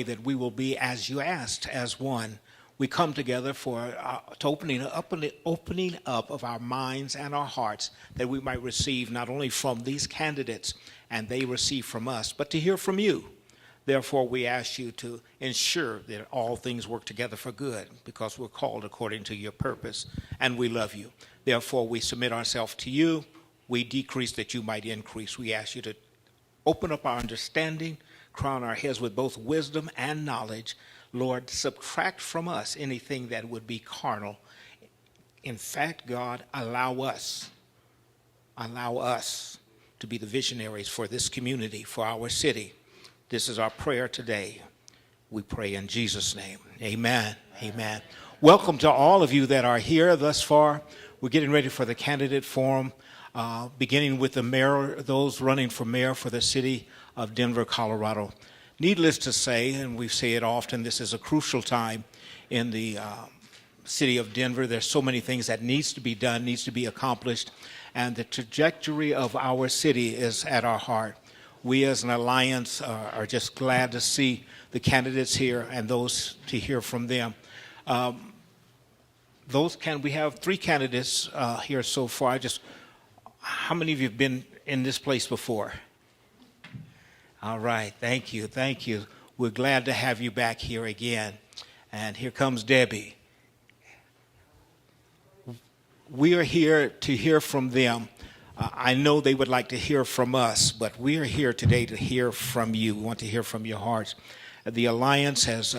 that we will be, as you asked, as one. We come together for to opening up of our minds and our hearts, that we might receive not only from these candidates and they receive from us, but to hear from you. Therefore, we ask you to ensure that all things work together for good, because we're called according to your purpose, and we love you. Therefore, we submit ourselves to you. We decrease that you might increase. We ask you to open up our understanding, crown our heads with both wisdom and knowledge. Lord, subtract from us anything that would be carnal. In fact, God, allow us to be the visionaries for this community, for our city. This is our prayer today. We pray in Jesus' name. Amen. Amen. Welcome to all of you that are here thus far. We're getting ready for the candidate forum, beginning with the mayor, those running for mayor for the city of Denver, Colorado. Needless to say, and we say it often, this is a crucial time in the city of Denver. There's so many things that needs to be done, needs to be accomplished, and the trajectory of our city is at our heart. We as an alliance are just glad to see the candidates here and those to hear from them. We have 3 candidates here so far. How many of you have been in this place before? All right, thank you. We're glad to have you back here again. And here comes Debbie. We are here to hear from them. I know they would like to hear from us, but we are here today to hear from you. We want to hear from your hearts. The Alliance has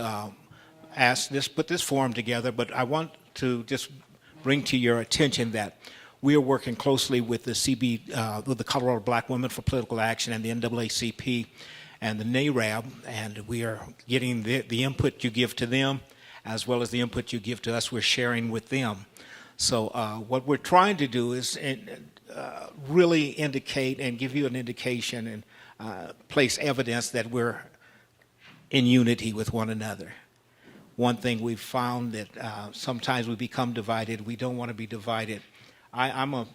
put this forum together, but I want to just bring to your attention that we are working closely with with the Colorado Black Women for Political Action and the NAACP and the NARAB, and we are getting the input you give to them as well as the input you give to us. We're sharing with them. So what we're trying to do is really indicate and give you an indication and place evidence that we're in unity with one another. One thing we've found that sometimes we become divided. We don't want to be divided. I'm a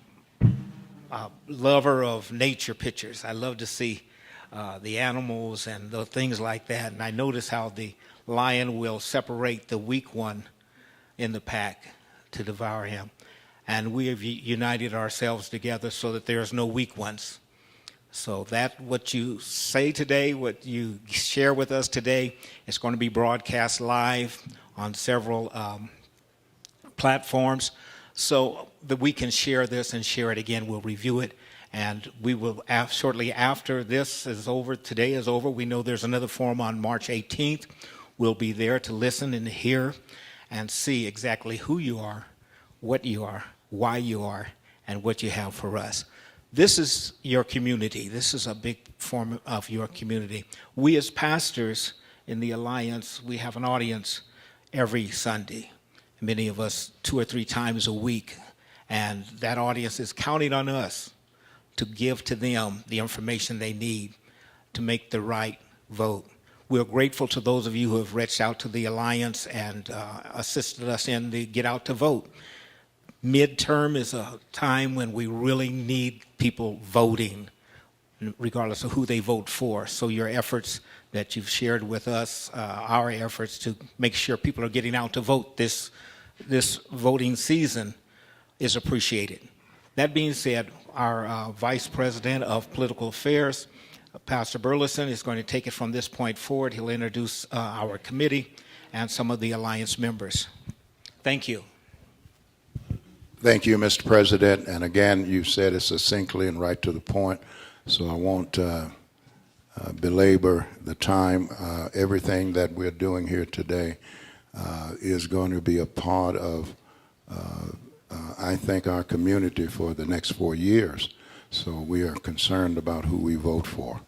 lover of nature pictures. I love to see the animals and the things like that. And I notice how the lion will separate the weak one in the pack to devour him. And we have united ourselves together so that there's no weak ones. So that what you say today, what you share with us today, is going to be broadcast live on several platforms, so that we can share this and share it again. We'll review it, and we will shortly after this is over, today is over, we know there's another forum on March 18th. We'll be there to listen and hear and see exactly who you are, what you are, why you are, and what you have for us. This is your community. This is a big form of your community. We as pastors in the Alliance, we have an audience every Sunday. Many of us 2 or 3 times a week. And that audience is counting on us to give to them the information they need to make the right vote. We're grateful to those of you who have reached out to the Alliance and assisted us in the get out to vote. Midterm is a time when we really need people voting, regardless of who they vote for. So your efforts that you've shared with us, our efforts to make sure people are getting out to vote this voting season is appreciated. That being said, our Vice President of Political Affairs, Pastor Burleson, is going to take it from this point forward. He'll introduce our committee and some of the Alliance members. Thank you. Thank you, Mr. President. And again, you said it succinctly and right to the point, so I won't belabor the time. Everything that we're doing here today is going to be a part of, I think, our community for the next 4 years. So we are concerned about who we vote for.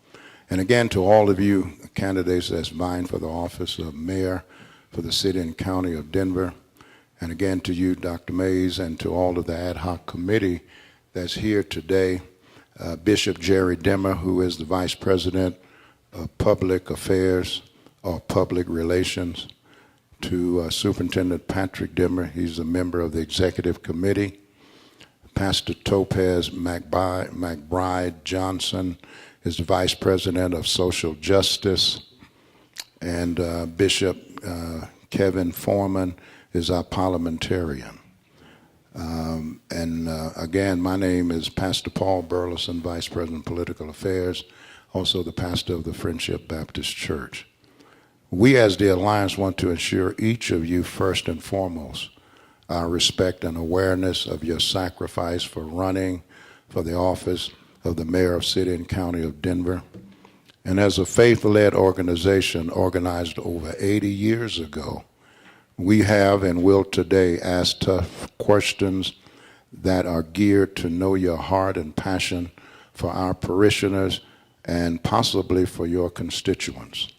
And again, to all of you candidates that's vying for the office of mayor for the city and county of Denver, and again to you, Dr. Mays, and to all of the ad hoc committee that's here today, Bishop Jerry Dimmer, who is the Vice President of Public Affairs or Public Relations, to Superintendent Patrick Dimmer, he's a member of the Executive Committee, Pastor Topaz McBride Johnson is the Vice President of Social Justice, and Bishop Kevin Foreman is our parliamentarian. Again, my name is Pastor Paul Burleson, Vice President of Political Affairs, also the pastor of the Friendship Baptist Church. We as the Alliance want to ensure each of you, first and foremost, our respect and awareness of your sacrifice for running for the office of the Mayor of City and County of Denver. And as a faith-led organization organized over 80 years ago, we have and will today ask tough questions that are geared to know your heart and passion for our parishioners and possibly for your constituents.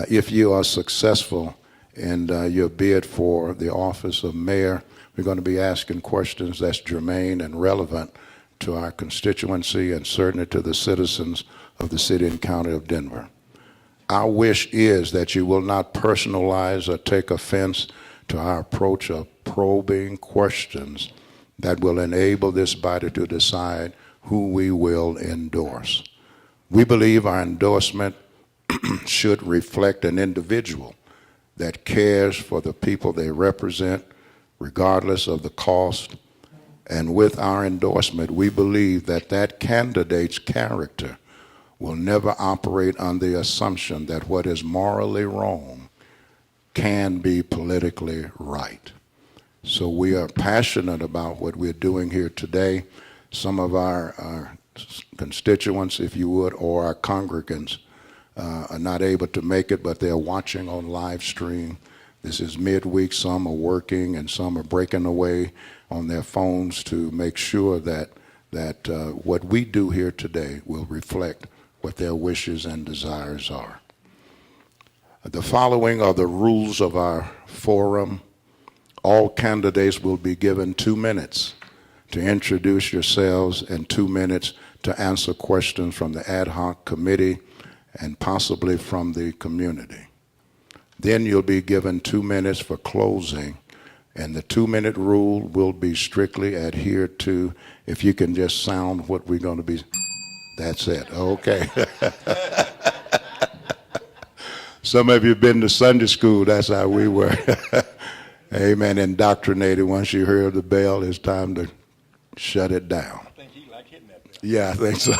If you are successful in your bid for the office of mayor, we're going to be asking questions that's germane and relevant to our constituency and certainly to the citizens of the city and county of Denver. Our wish is that you will not personalize or take offense to our approach of probing questions that will enable this body to decide who we will endorse. We believe our endorsement should reflect an individual that cares for the people they represent, regardless of the cost. And with our endorsement, we believe that that candidate's character will never operate on the assumption that what is morally wrong can be politically right. So we are passionate about what we're doing here today. Some of our constituents, if you would, or our congregants are not able to make it, but they're watching on live stream. This is midweek. Some are working and some are breaking away on their phones to make sure that what we do here today will reflect what their wishes and desires are. The following are the rules of our forum. All candidates will be given 2 minutes to introduce yourselves and 2 minutes to answer questions from the ad hoc committee and possibly from the community. Then you'll be given 2 minutes for closing, and the 2-minute rule will be strictly adhered to. If you can just sound what we're going to be. That's it. Okay. Some of you have been to Sunday school. That's how we were. Amen. Indoctrinated. Once you hear the bell, it's time to shut it down. I think he liked hitting that bell. Yeah, I think so.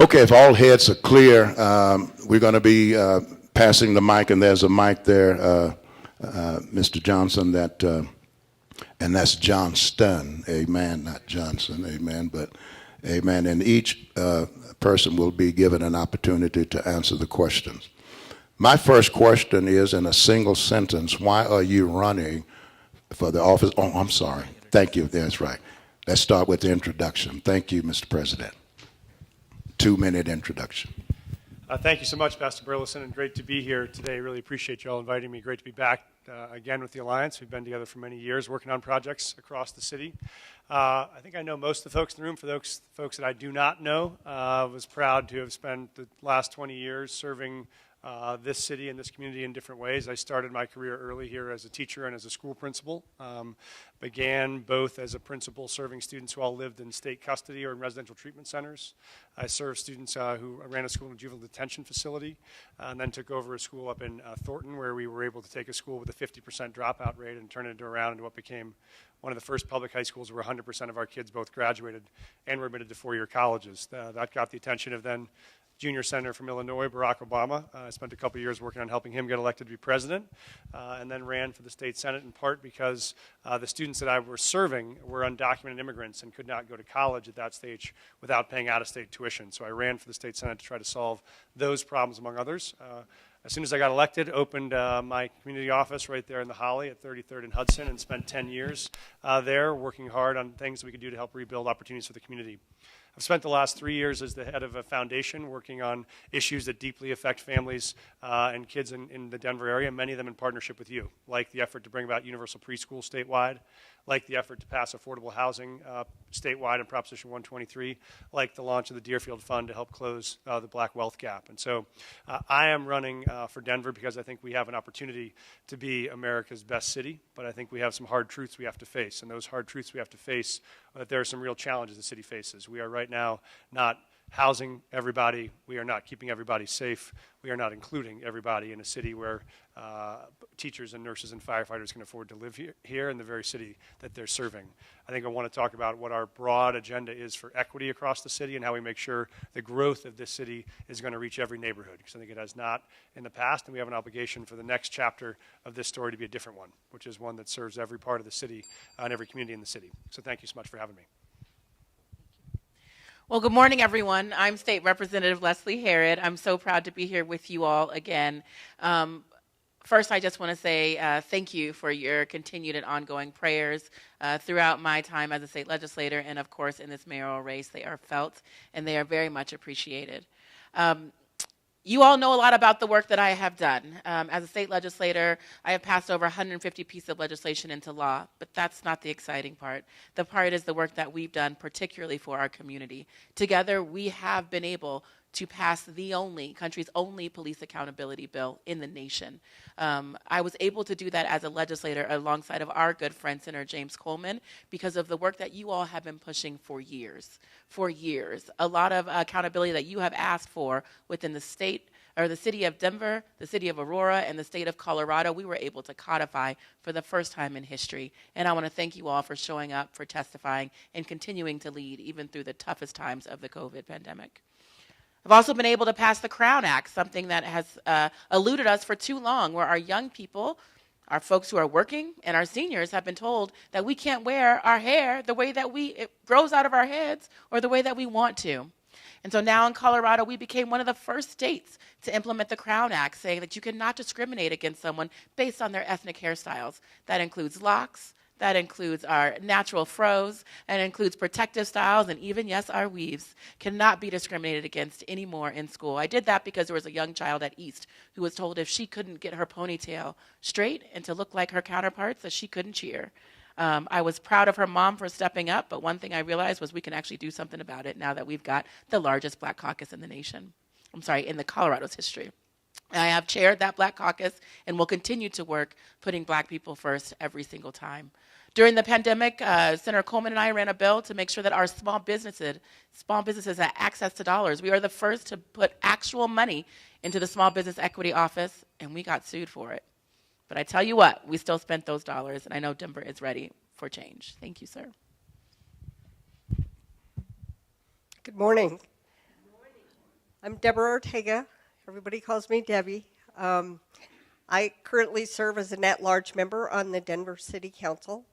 Okay, if all heads are clear, we're going to be passing the mic, and there's a mic there, Mr. Johnson, and that's Johnston, amen, not Johnson, amen, but amen. And each person will be given an opportunity to answer the questions. My first question is, in a single sentence, why are you running for the office? Oh, I'm sorry. Thank you. That's right. Let's start with the introduction. Thank you, Mr. President. 2-minute introduction. Thank you so much, Pastor Burleson, and great to be here today. Really appreciate you all inviting me. Great to be back again with the Alliance. We've been together for many years working on projects across the city. I think I know most of the folks in the room. For those folks that I do not know, I was proud to have spent the last 20 years serving this city and this community in different ways. I started my career early here as a teacher and as a school principal. Began both as a principal serving students who all lived in state custody or in residential treatment centers. I served students who ran a school in a juvenile detention facility, and then took over a school up in Thornton, where we were able to take a school with a 50% dropout rate and turn it around into what became one of the first public high schools where 100% of our kids both graduated and were admitted to four-year colleges. That got the attention of then junior senator from Illinois, Barack Obama. I spent a couple of years working on helping him get elected to be president, and then ran for the state senate in part because the students that I was serving were undocumented immigrants and could not go to college at that stage without paying out-of-state tuition. So I ran for the state senate to try to solve those problems, among others. As soon as I got elected, opened my community office right there in the Holly at 33rd and Hudson, and spent 10 years there working hard on things that we could do to help rebuild opportunities for the community. I've spent the last 3 years as the head of a foundation working on issues that deeply affect families and kids in the Denver area, many of them in partnership with you, like the effort to bring about universal preschool statewide, like the effort to pass affordable housing statewide in Proposition 123, like the launch of the Deerfield Fund to help close the black wealth gap. And so I am running for Denver because I think we have an opportunity to be America's best city, but I think we have some hard truths we have to face. And those hard truths we have to face are that there are some real challenges the city faces. We are right now not housing everybody. We are not keeping everybody safe. We are not including everybody in a city where teachers and nurses and firefighters can afford to live here in the very city that they're serving. I think I want to talk about what our broad agenda is for equity across the city and how we make sure the growth of this city is going to reach every neighborhood, because I think it has not in the past, and we have an obligation for the next chapter of this story to be a different one, which is one that serves every part of the city and every community in the city. So thank you so much for having me. Well, good morning, everyone. I'm State Representative Leslie Herod. I'm so proud to be here with you all again. First, I just want to say thank you for your continued and ongoing prayers throughout my time as a state legislator, and of course in this mayoral race. They are felt and they are very much appreciated. You all know a lot about the work that I have done. As a state legislator, I have passed over 150 pieces of legislation into law, but that's not the exciting part. The part is the work that we've done, particularly for our community. Together, we have been able to pass the country's only police accountability bill in the nation. I was able to do that as a legislator alongside of our good friend, Senator James Coleman, because of the work that you all have been pushing for years. For years. A lot of accountability that you have asked for within the state, or the city of Denver, the city of Aurora, and the state of Colorado, we were able to codify for the first time in history. And I want to thank you all for showing up, for testifying, and continuing to lead even through the toughest times of the COVID pandemic. I've also been able to pass the Crown Act, something that has eluded us for too long, where our young people, our folks who are working, and our seniors have been told that we can't wear our hair the way that it grows out of our heads or the way that we want to. And so now in Colorado, we became one of the first states to implement the Crown Act, saying that you cannot discriminate against someone based on their ethnic hairstyles. That includes locks. That includes our natural froze, and includes protective styles, and even, yes, our weaves cannot be discriminated against anymore in school. I did that because there was a young child at East who was told if she couldn't get her ponytail straight and to look like her counterparts, that she couldn't cheer. I was proud of her mom for stepping up, but one thing I realized was we can actually do something about it now that we've got the largest Black caucus in the nation. in the Colorado's history. I have chaired that Black caucus and will continue to work putting Black people first every single time. During the pandemic, Senator Coleman and I ran a bill to make sure that our small businesses had access to dollars. We are the first to put actual money into the Small Business Equity Office, and we got sued for it. But I tell you what, we still spent those dollars, and I know Denver is ready for change. Thank you, sir. Good morning. I'm Deborah Ortega. Everybody calls me Debbie. I currently serve as an at-large member on the Denver City Council.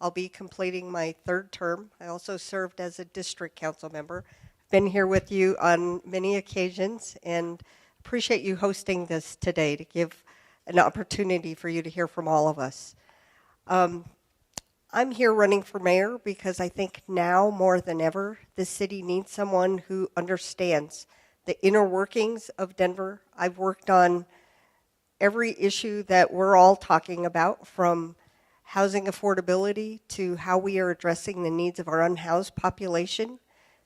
I'll be completing my third term. I also served as a district council member. Been here with you on many occasions and appreciate you hosting this today to give an opportunity for you to hear from all of us. I'm here running for mayor because I think now more than ever, this city needs someone who understands the inner workings of Denver. I've worked on every issue that we're all talking about, from housing affordability to how we are addressing the needs of our unhoused population,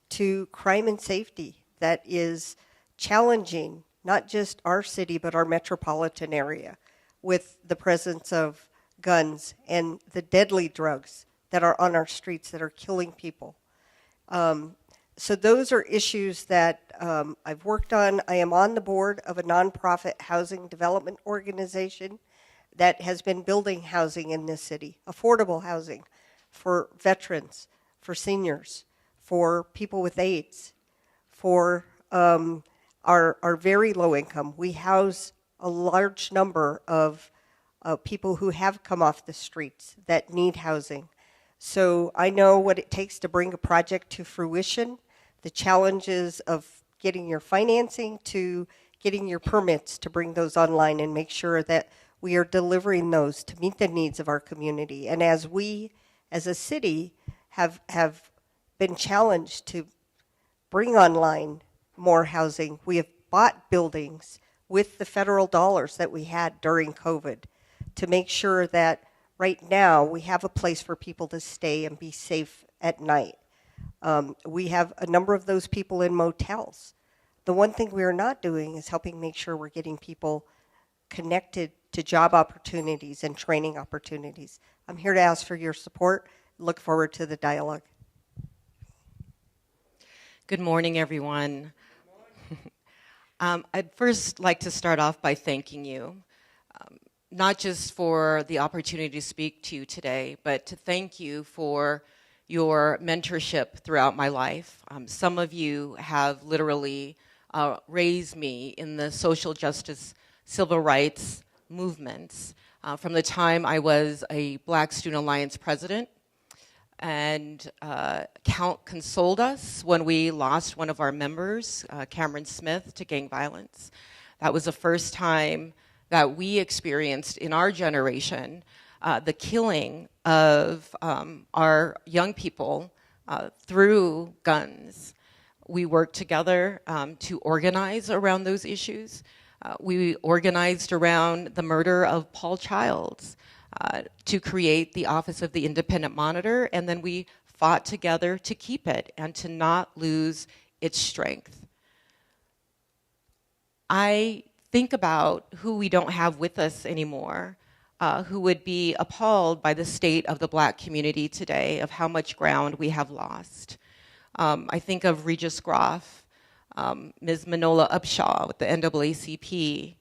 to crime and safety that is challenging not just our city but our metropolitan area with the presence of guns and the deadly drugs that are on our streets that are killing people. So those are issues that I've worked on. I am on the board of a nonprofit housing development organization that has been building housing in this city, affordable housing for veterans, for seniors, for people with AIDS, for our very low income. We house a large number of people who have come off the streets that need housing. So I know what it takes to bring a project to fruition, the challenges of getting your financing to getting your permits to bring those online and make sure that we are delivering those to meet the needs of our community. And as we, as a city, have been challenged to bring online more housing, we have bought buildings with the federal dollars that we had during COVID to make sure that right now we have a place for people to stay and be safe at night. We have a number of those people in motels. The one thing we are not doing is helping make sure we're getting people connected to job opportunities and training opportunities. I'm here to ask for your support. Look forward to the dialogue. Good morning, everyone. I'd first like to start off by thanking you, not just for the opportunity to speak to you today, but to thank you for your mentorship throughout my life. Some of you have literally raised me in the social justice, civil rights movements from the time I was a Black Student Alliance president, and consoled us when we lost one of our members, Cameron Smith, to gang violence. That was the first time that we experienced in our generation the killing of our young people through guns. We worked together to organize around those issues. We organized around the murder of Paul Childs, to create the Office of the Independent Monitor, and then we fought together to keep it and to not lose its strength. I think about who we don't have with us anymore, who would be appalled by the state of the Black community today, of how much ground we have lost. I think of Regis Groff, Ms. Manola Upshaw with the NAACP,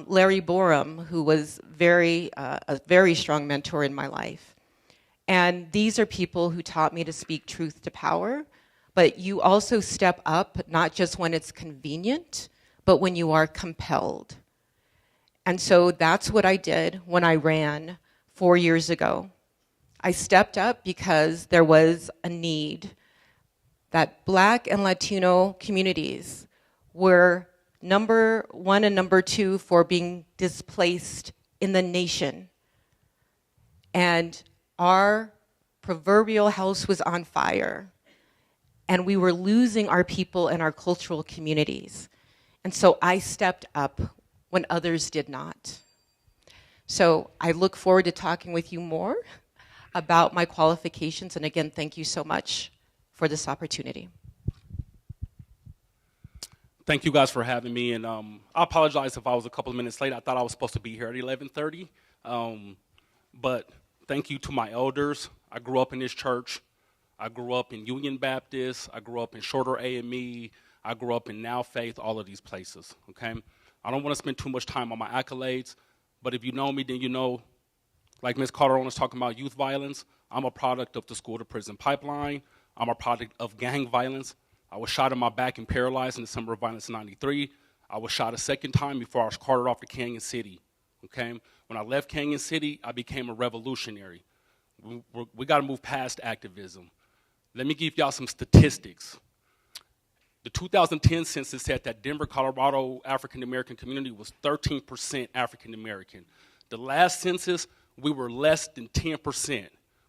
Larry Borum, who was a very strong mentor in my life. And these are people who taught me to speak truth to power, but you also step up not just when it's convenient, but when you are compelled. And so that's what I did when I ran 4 years ago. I stepped up because there was a need that Black and Latino communities were number one and number two for being displaced in the nation. And our proverbial house was on fire. And we were losing our people and our cultural communities. And so I stepped up when others did not. So I look forward to talking with you more about my qualifications. And again, thank you so much for this opportunity. Thank you guys for having me, and I apologize if I was a couple of minutes late. I thought I was supposed to be here at 11:30, but thank you to my elders. I grew up in this church. I grew up in Union Baptist. I grew up in Shorter AME. I grew up in Now Faith, all of these places, okay? I don't want to spend too much time on my accolades, but if you know me, then you know, like Ms. Calderon was talking about youth violence, I'm a product of the school-to-prison pipeline. I'm a product of gang violence. I was shot in my back and paralyzed in the summer of violence in '93. I was shot a second time before I was carted off to Canyon City, okay? When I left Canyon City, I became a revolutionary. We got to move past activism. Let me give y'all some statistics. The 2010 census said that Denver, Colorado African-American community was 13% African-American. The last census, we were less than 10%.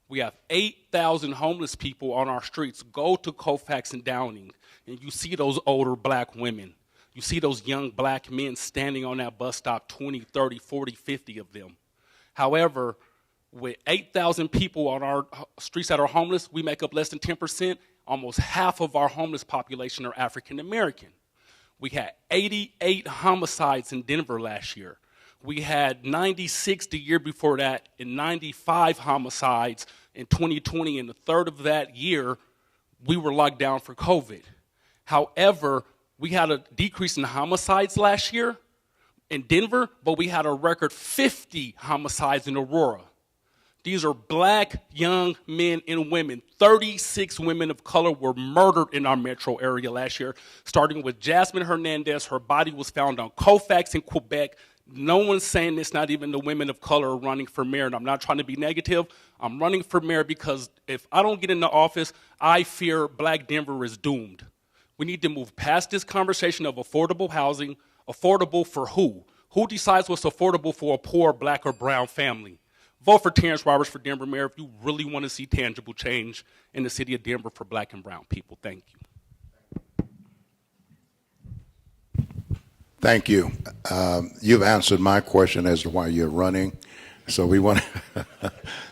We have 8,000 homeless people on our streets. Go to Colfax and Downing, and you see those older Black women. You see those young Black men standing on that bus stop, 20, 30, 40, 50 of them. However, with 8,000 people on our streets that are homeless, we make up less than 10%. Almost half of our homeless population are African American. We had 88 homicides in Denver last year. We had 96 the year before that and 95 homicides in 2020. In the third of that year, we were locked down for COVID. However, we had a decrease in homicides last year in Denver, but we had a record 50 homicides in Aurora. These are Black young men and women. 36 women of color were murdered in our metro area last year, starting with Jasmine Hernandez. Her body was found on Colfax in Quebec. No one's saying this, not even the women of color are running for mayor, and I'm not trying to be negative. I'm running for mayor because if I don't get into office, I fear Black Denver is doomed. We need to move past this conversation of affordable housing. Affordable for who? Who decides what's affordable for a poor Black or brown family? Vote for Terrence Roberts for Denver mayor if you really want to see tangible change in the city of Denver for Black and brown people. Thank you. Thank you. You've answered my question as to why you're running. So we want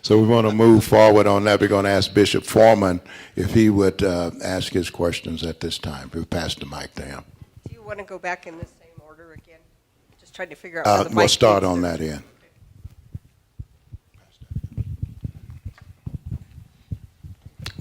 to move forward on that. We're going to ask Bishop Foreman if he would ask his questions at this time. We'll pass the mic to him. Do you want to go back in the same order again? Just trying to figure out where the mic We'll start needs on to- that end.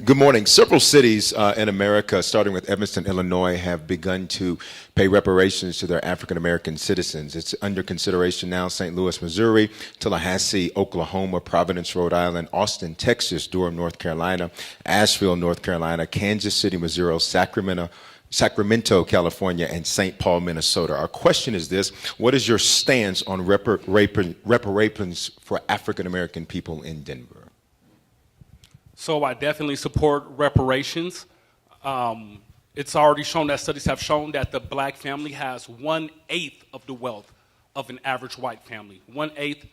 Good morning. Several cities in America, starting with Evanston, Illinois, have begun to pay reparations to their African American citizens. It's under consideration now. St. Louis, Missouri, Tallahassee, Oklahoma, Providence, Rhode Island, Austin, Texas, Durham, North Carolina, Asheville, North Carolina, Kansas City, Missouri, Sacramento, California, and St. Paul, Minnesota. Our question is this: what is your stance on reparations for African American people in Denver? So I definitely support reparations. It's already shown that studies have shown that the black family has 1/8 of the wealth of an average white family. 1/8,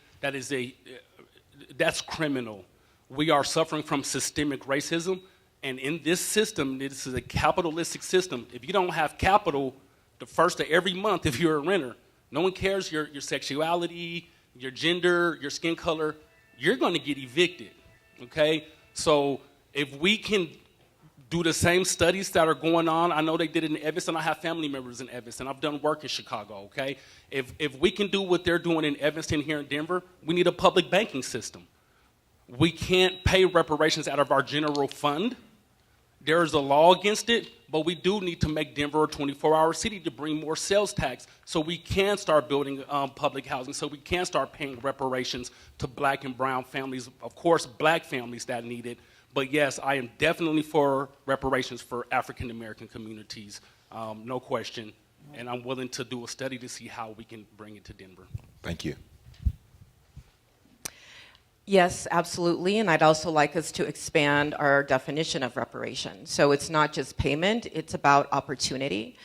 that's criminal. We are suffering from systemic racism, and in this system, this is a capitalistic system. If you don't have capital, the first of every month, if you're a renter, no one cares your sexuality, your gender, your skin color, you're gonna get evicted, okay? So if we can do the same studies that are going on, I know they did it in Evanston. I have family members in Evanston. I've done work in Chicago, okay? If we can do what they're doing in Evanston here in Denver, we need a public banking system. We can't pay reparations out of our general fund. There is a law against it, but we do need to make Denver a 24-hour city to bring more sales tax so we can start building public housing, so we can start paying reparations to black and brown families, of course, black families that need it. But yes, I am definitely for reparations for African American communities, no question. And I'm willing to do a study to see how we can bring it to Denver. Thank you. Yes, absolutely, and I'd also like us to expand our definition of reparation. So it's not just payment, it's about opportunity.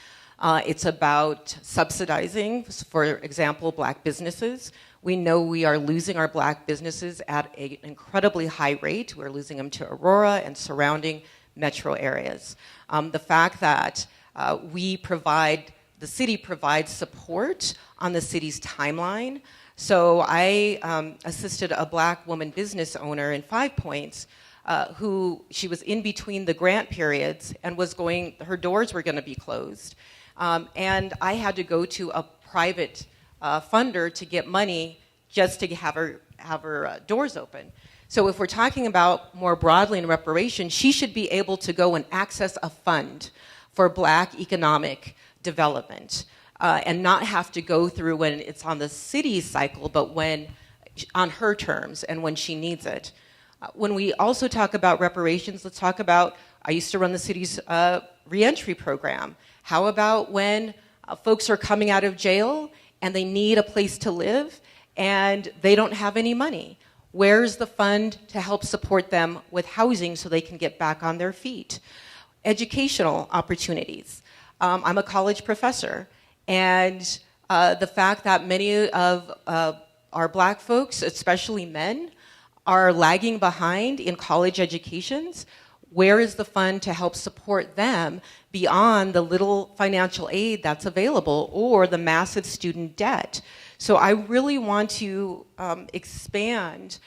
It's about subsidizing, for example, black businesses. We know we are losing our black businesses at an incredibly high rate. We're losing them to Aurora and surrounding metro areas. The fact that the city provides support on the city's timeline. So I assisted a black woman business owner in 5 Points who she was in between the grant periods and her doors were going to be closed. And I had to go to a private funder to get money just to have her doors open. So if we're talking about more broadly in reparation, she should be able to go and access a fund for black economic development. And not have to go through when it's on the city's cycle, but on her terms and when she needs it. When we also talk about reparations, let's talk about, I used to run the city's reentry program. How about when folks are coming out of jail and they need a place to live and they don't have any money? Where's the fund to help support them with housing so they can get back on their feet? Educational opportunities. I'm a college professor. And the fact that many of our black folks, especially men, are lagging behind in college educations, where is the fund to help support them beyond the little financial aid that's available or the massive student debt? So I really want to expand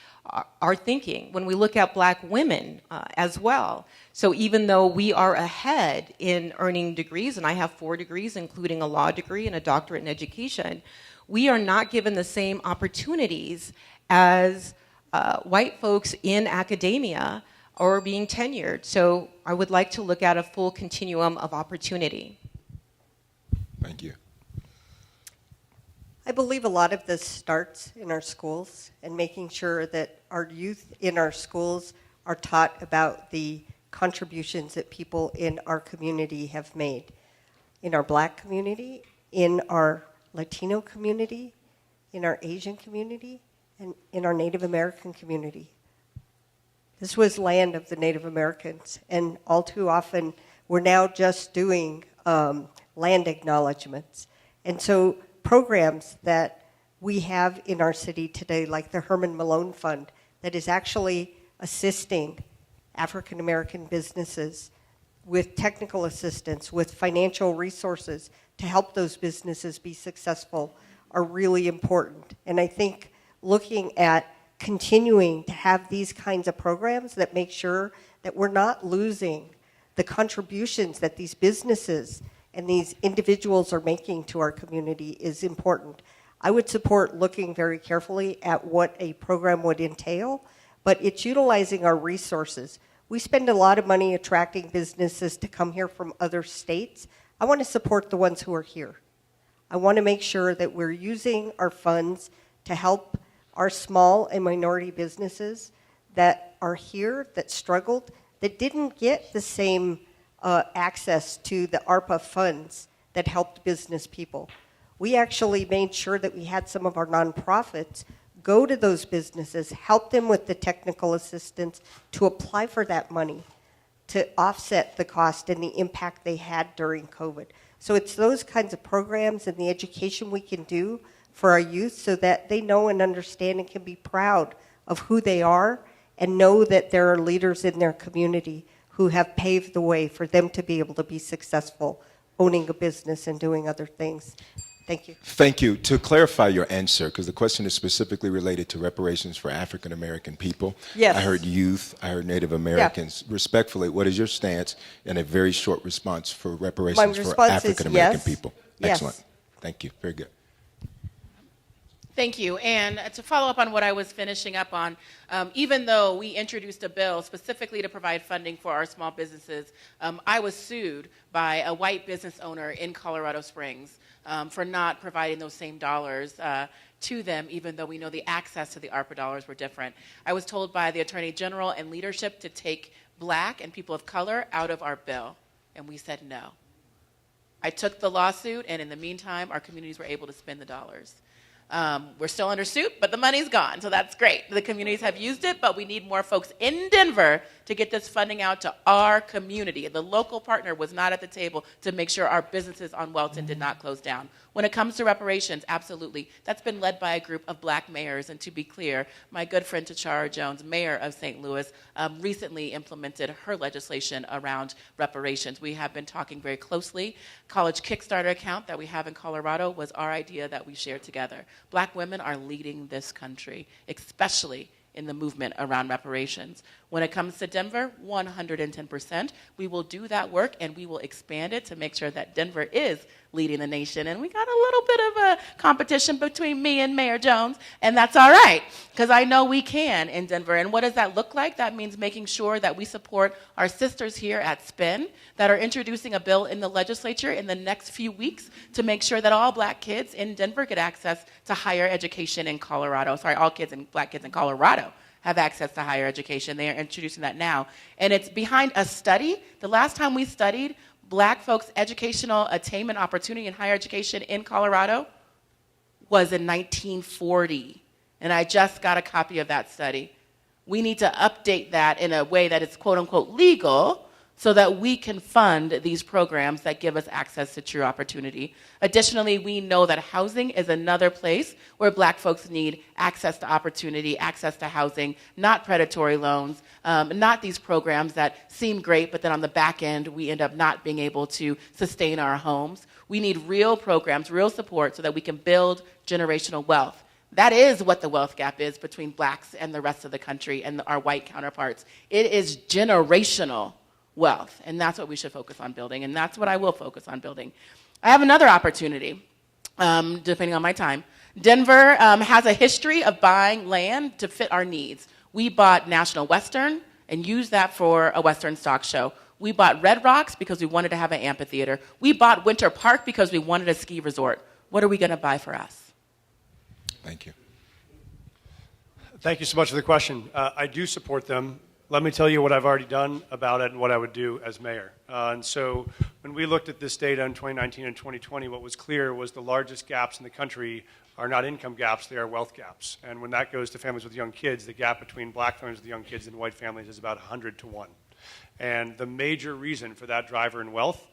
our thinking when we look at black women as well. So even though we are ahead in earning degrees, and I have 4 degrees, including a law degree and a doctorate in education, we are not given the same opportunities as white folks in academia or being tenured. So I would like to look at a full continuum of opportunity. Thank you. I believe a lot of this starts in our schools and making sure that our youth in our schools are taught about the contributions that people in our community have made. In our black community, in our Latino community, in our Asian community, and in our Native American community. This was land of the Native Americans, and all too often we're now just doing land acknowledgements. And so programs that we have in our city today, like the Herman Malone Fund, that is actually assisting African American businesses with technical assistance, with financial resources to help those businesses be successful, are really important. And I think looking at continuing to have these kinds of programs that make sure that we're not losing the contributions that these businesses and these individuals are making to our community is important. I would support looking very carefully at what a program would entail, but it's utilizing our resources. We spend a lot of money attracting businesses to come here from other states. I want to support the ones who are here. I want to make sure that we're using our funds to help our small and minority businesses that are here, that struggled, that didn't get the same access to the ARPA funds that helped business people. We actually made sure that we had some of our nonprofits go to those businesses, help them with the technical assistance to apply for that money to offset the cost and the impact they had during COVID. So it's those kinds of programs and the education we can do for our youth so that they know and understand and can be proud of who they are and know that there are leaders in their community who have paved the way for them to be able to be successful owning a business and doing other things. Thank you. Thank you. To clarify your answer, because the question is specifically related to reparations for African American people. Yes. I heard youth, I heard Native Americans. Yeah. Respectfully, what is your stance in a very short response for reparations for African American people? Yes. Excellent. Thank you. Very good. Thank you. And to follow up on what I was finishing up on, even though we introduced a bill specifically to provide funding for our small businesses, I was sued by a white business owner in Colorado Springs for not providing those same dollars to them, even though we know the access to the ARPA dollars were different. I was told by the Attorney General and leadership to take Black and people of color out of our bill, and we said no. I took the lawsuit, and in the meantime, our communities were able to spend the dollars. We're still under suit, but the money's gone, so that's great. The communities have used it, but we need more folks in Denver to get this funding out to our community. The local partner was not at the table to make sure our businesses on Welton did not close down. When it comes to reparations, absolutely. That's been led by a group of Black mayors, and to be clear, my good friend Tachara Jones, mayor of St. Louis, recently implemented her legislation around reparations. We have been talking very closely. College Kickstarter account that we have in Colorado was our idea that we shared together. Black women are leading this country, especially in the movement around reparations. When it comes to Denver, 110%. We will do that work, and we will expand it to make sure that Denver is leading the nation. And we got a little bit of a competition between me and Mayor Jones, and that's all right, because I know we can in Denver. And what does that look like? That means making sure that we support our sisters here at SPIN that are introducing a bill in the legislature in the next few weeks to make sure that all Black kids in Denver get access to higher education in Colorado. Sorry, all kids and Black kids in Colorado have access to higher education. They are introducing that now. And it's behind a study. The last time we studied Black folks' educational attainment opportunity in higher education in Colorado was in 1940. And I just got a copy of that study. We need to update that in a way that it's quote unquote legal so that we can fund these programs that give us access to true opportunity. Additionally, we know that housing is another place where Black folks need access to opportunity, access to housing, not predatory loans, not these programs that seem great, but then on the back end, we end up not being able to sustain our homes. We need real programs, real support so that we can build generational wealth. That is what the wealth gap is between Blacks and the rest of the country and our white counterparts. It is generational wealth, and that's what we should focus on building, and that's what I will focus on building. I have another opportunity, depending on my time. Denver has a history of buying land to fit our needs. We bought National Western and used that for a Western stock show. We bought Red Rocks because we wanted to have an amphitheater. We bought Winter Park because we wanted a ski resort. What are we going to buy for us? Thank you. Thank you so much for the question. I do support them. Let me tell you what I've already done about it and what I would do as mayor. And so when we looked at this data in 2019 and 2020, what was clear was the largest gaps in the country are not income gaps, they are wealth gaps. And when that goes to families with young kids, the gap between Black families with young kids and white families is about 100 to 1. And the major reason for that driver in wealth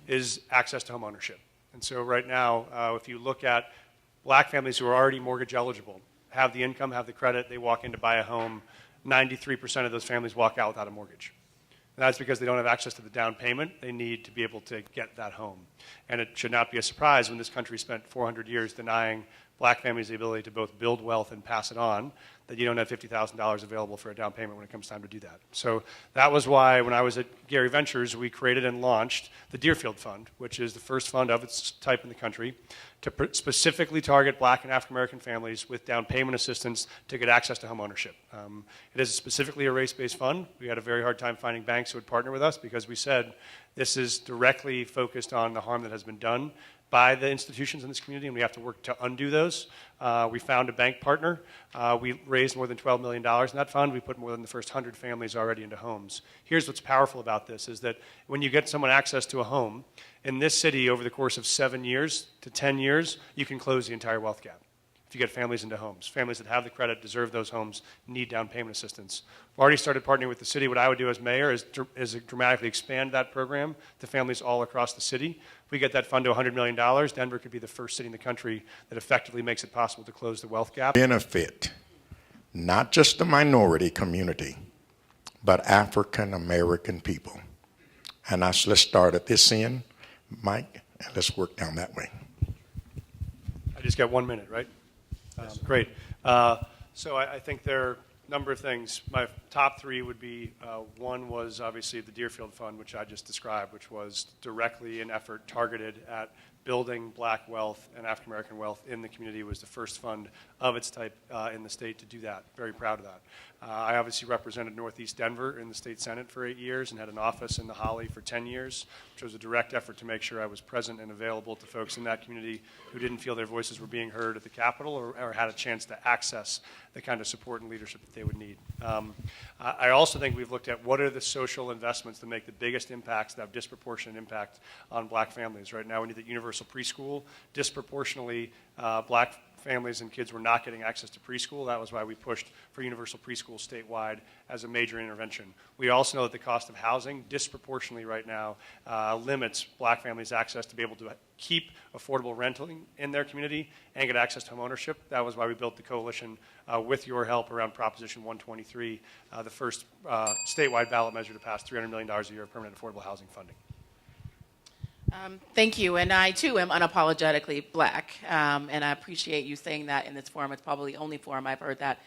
is access to home ownership. And so right now, if you look at Black families who are already mortgage eligible, have the income, have the credit, they walk in to buy a home, 93% of those families walk out without a mortgage. And that's because they don't have access to the down payment they need to be able to get that home. And it should not be a surprise when this country spent 400 years denying black families the ability to both build wealth and pass it on, that you don't have $50,000 available for a down payment when it comes time to do that. So that was why when I was at Gary Ventures, we created and launched the Deerfield Fund, which is the first fund of its type in the country to specifically target black and African American families with down payment assistance to get access to home ownership. It is specifically a race-based fund. We had a very hard time finding banks who would partner with us because we said this is directly focused on the harm that has been done by the institutions in this community, and we have to work to undo those. We found a bank partner. We raised more than $12 million in that fund. We put more than the first 100 families already into homes. Here's what's powerful about this is that when you get someone access to a home, in this city over the course of 7 years to 10 years, you can close the entire wealth gap. If you get families into homes. Families that have the credit, deserve those homes, need down payment assistance. We've already started partnering with the city. What I would do as mayor is dramatically expand that program to families all across the city. If we get that fund to $100 million, Denver could be the first city in the country that effectively makes it possible to close the wealth gap. Benefit not just the minority community, but African American people. And let's start at this end, Mike, and let's work down that way. I just got 1 minute, right? Great. So I think there are a number of things. My top three would be, one was obviously the Deerfield Fund, which I just described, which was directly an effort targeted at building black wealth and African American wealth in the community. It was the first fund of its type in the state to do that. Very proud of that. I obviously represented Northeast Denver in the state Senate for 8 years and had an office in the Holly for 10 years, which was a direct effort to make sure I was present and available to folks in that community who didn't feel their voices were being heard at the Capitol or had a chance to access the kind of support and leadership that they would need. I also think we've looked at what are the social investments that make the biggest impacts, that have disproportionate impact on black families. Right now we need the universal preschool. Disproportionately, black families and kids were not getting access to preschool. That was why we pushed for universal preschool statewide as a major intervention. We also know that the cost of housing disproportionately right now limits black families' access to be able to keep affordable renting in their community and get access to home ownership. That was why we built the coalition with your help around Proposition 123, the first statewide ballot measure to pass $300 million a year of permanent affordable housing funding. Thank you, and I too am unapologetically black, and I appreciate you saying that in this forum. It's probably the only forum I've heard that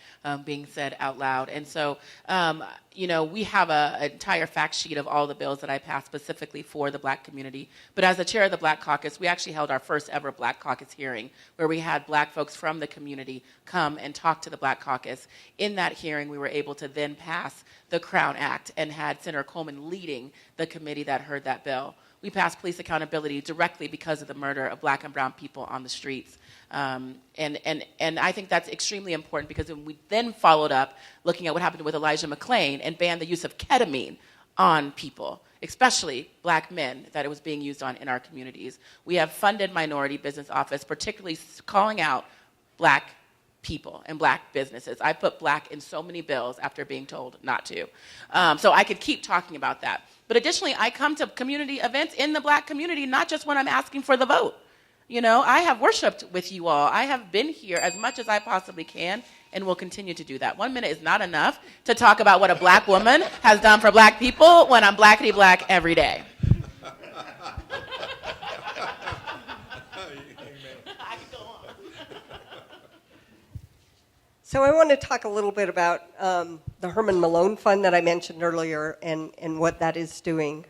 being said out loud. And so, we have an entire fact sheet of all the bills that I passed specifically for the black community. But as the chair of the Black Caucus, we actually held our first ever Black Caucus hearing where we had black folks from the community come and talk to the Black Caucus. In that hearing, we were able to then pass the Crown Act and had Senator Coleman leading the committee that heard that bill. We passed police accountability directly because of the murder of black and brown people on the streets. And I think that's extremely important because when we then followed up looking at what happened with Elijah McClain and banned the use of ketamine on people, especially black men, that it was being used on in our communities. We have funded Minority Business Office, particularly calling out black people and black businesses. I put black in so many bills after being told not to. So I could keep talking about that. But additionally, I come to community events in the black community, not just when I'm asking for the vote. I have worshiped with you all. I have been here as much as I possibly can and will continue to do that. 1 minute is not enough to talk about what a black woman has done for black people when I'm blackity black every day. So I want to talk a little bit about the Herman Malone Fund that I mentioned earlier and what that is doing.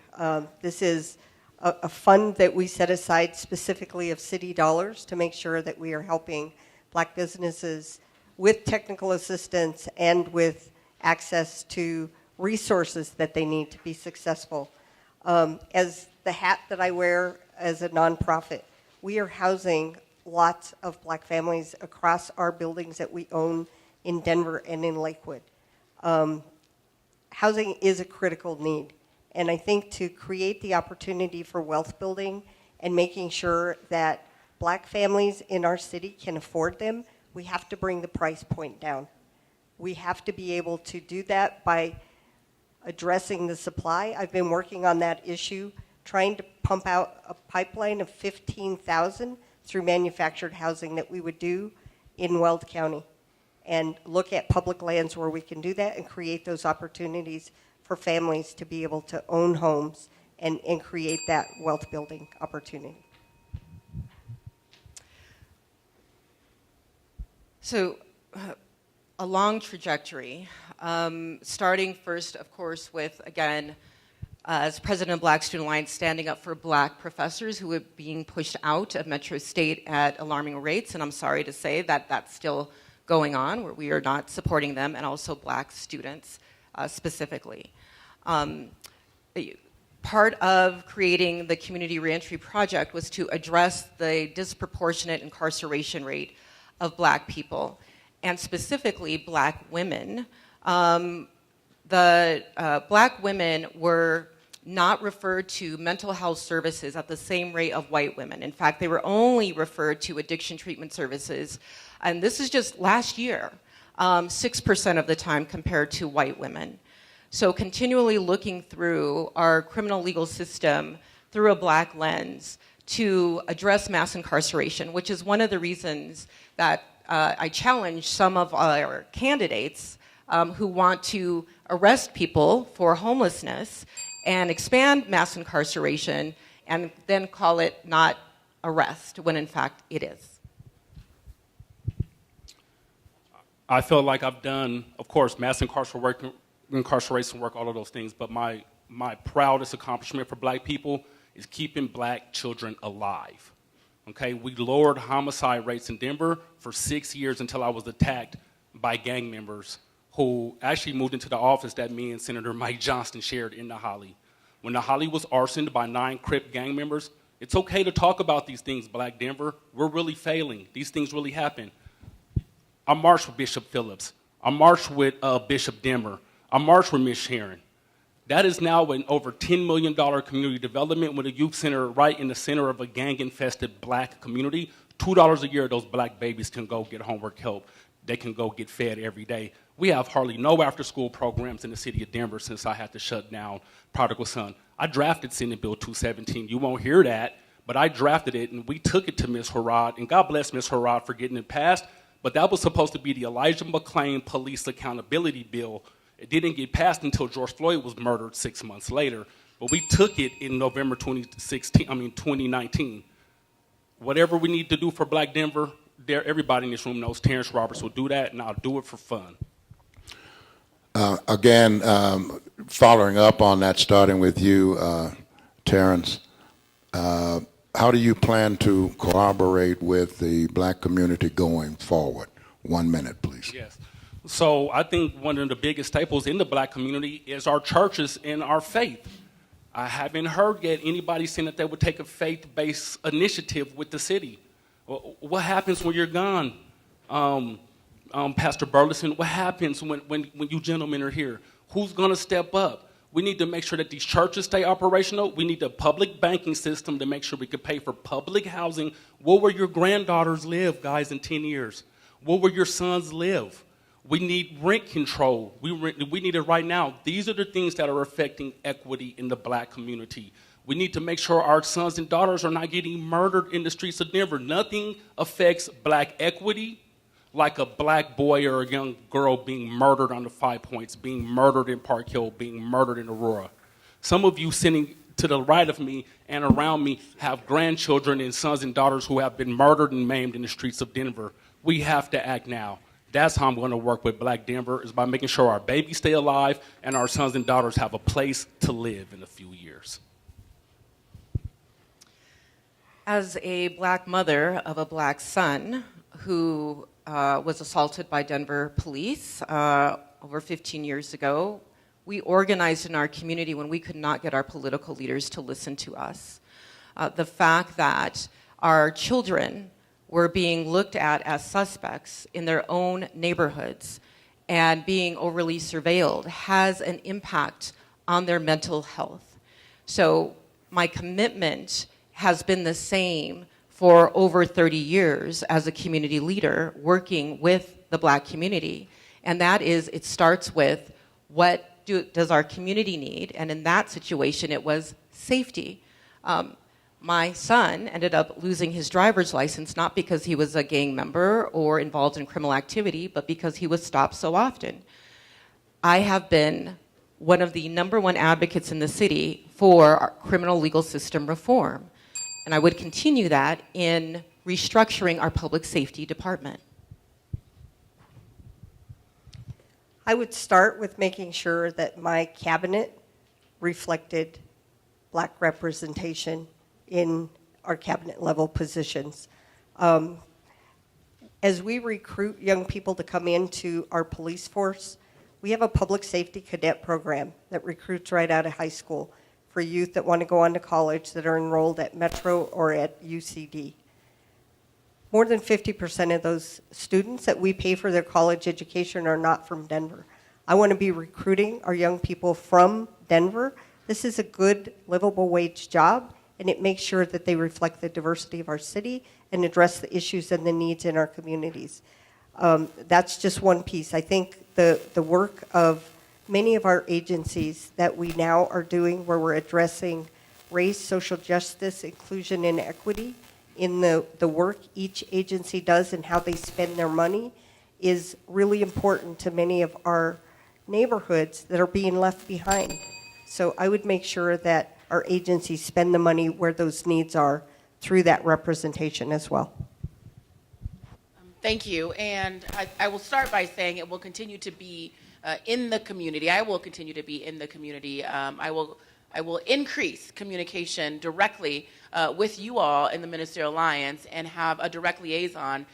This is a fund that we set aside specifically of city dollars to make sure that we are helping black businesses with technical assistance and with access to resources that they need to be successful. As the hat that I wear as a nonprofit, we are housing lots of black families across our buildings that we own in Denver and in Lakewood. Housing is a critical need. And I think to create the opportunity for wealth building and making sure that black families in our city can afford them, we have to bring the price point down. We have to be able to do that by addressing the supply. I've been working on that issue, trying to pump out a pipeline of 15,000 through manufactured housing that we would do in Weld County and look at public lands where we can do that and create those opportunities for families to be able to own homes and create that wealth building opportunity. So, a long trajectory, starting first, of course, with, again, as president of Black Student Alliance, standing up for Black professors who were being pushed out of Metro State at alarming rates, and I'm sorry to say that that's still going on, where we are not supporting them, and also Black students specifically. Part of creating the Community Reentry Project was to address the disproportionate incarceration rate of Black people, and specifically Black women. Black women were not referred to mental health services at the same rate of white women. In fact, they were only referred to addiction treatment services, and this is just last year, 6% of the time compared to white women. So continually looking through our criminal legal system through a Black lens to address mass incarceration, which is one of the reasons that I challenge some of our candidates who want to arrest people for homelessness and expand mass incarceration and then call it not arrest, when in fact it is. I feel like I've done, of course, mass incarceration work, all of those things, but my proudest accomplishment for Black people is keeping Black children alive. Okay, we lowered homicide rates in Denver for 6 years until I was attacked by gang members who actually moved into the office that me and Senator Mike Johnston shared in the Holly. When the Holly was arsoned by 9 Crip gang members, it's okay to talk about these things, Black Denver. We're really failing. These things really happen. I marched with Bishop Phillips. I marched with Bishop Demmer. I marched with Miss Sharon. That is now an over $10 million community development with a youth center right in the center of a gang-infested Black community. $2 a year, those Black babies can go get homework help. They can go get fed every day. We have hardly no after-school programs in the city of Denver since I had to shut down Prodigal Son. I drafted Senate Bill 217. You won't hear that, but I drafted it, and we took it to Ms. Harrod, and God bless Ms. Harrod for getting it passed, but that was supposed to be the Elijah McClain Police Accountability Bill. It didn't get passed until George Floyd was murdered 6 months later, but we took it in November 2019. Whatever we need to do for Black Denver, everybody in this room knows Terrence Roberts will do that, and I'll do it for fun. Again, following up on that, starting with you, Terrence, how do you plan to cooperate with the Black community going forward? 1 minute, please. Yes. So I think one of the biggest staples in the Black community is our churches and our faith. I haven't heard yet anybody saying that they would take a faith-based initiative with the city. What happens when you're gone? Pastor Burleson, what happens when you gentlemen are here? Who's going to step up? We need to make sure that these churches stay operational. We need a public banking system to make sure we can pay for public housing. Where will your granddaughters live, guys, in 10 years? Where will your sons live? We need rent control. We need it right now. These are the things that are affecting equity in the Black community. We need to make sure our sons and daughters are not getting murdered in the streets of Denver. Nothing affects Black equity like a Black boy or a young girl being murdered on the 5 Points, being murdered in Park Hill, being murdered in Aurora. Some of you sitting to the right of me and around me have grandchildren and sons and daughters who have been murdered and maimed in the streets of Denver. We have to act now. That's how I'm going to work with Black Denver, is by making sure our babies stay alive and our sons and daughters have a place to live in a few years. As a Black mother of a Black son who was assaulted by Denver police over 15 years ago, we organized in our community when we could not get our political leaders to listen to us. The fact that our children were being looked at as suspects in their own neighborhoods and being overly surveilled has an impact on their mental health. So my commitment has been the same for over 30 years as a community leader working with the Black community. And that is, it starts with what does our community need? And in that situation, it was safety. My son ended up losing his driver's license, not because he was a gang member or involved in criminal activity, but because he was stopped so often. I have been one of the #1 advocates in the city for our criminal legal system reform. And I would continue that in restructuring our public safety department. I would start with making sure that my cabinet reflected black representation in our cabinet level positions. As we recruit young people to come into our police force, we have a public safety cadet program that recruits right out of high school for youth that want to go on to college that are enrolled at Metro or at UCD. More than 50% of those students that we pay for their college education are not from Denver. I want to be recruiting our young people from Denver. This is a good, livable wage job, and it makes sure that they reflect the diversity of our city and address the issues and the needs in our communities. That's just one piece. I think the work of many of our agencies that we now are doing where we're addressing race, social justice, inclusion, and equity in the work each agency does and how they spend their money is really important to many of our neighborhoods that are being left behind. So I would make sure that our agencies spend the money where those needs are through that representation as well. Thank you. And I will start by saying it will continue to be in the community. I will continue to be in the community. I will increase communication directly with you all in the Ministerial Alliance and have a direct liaison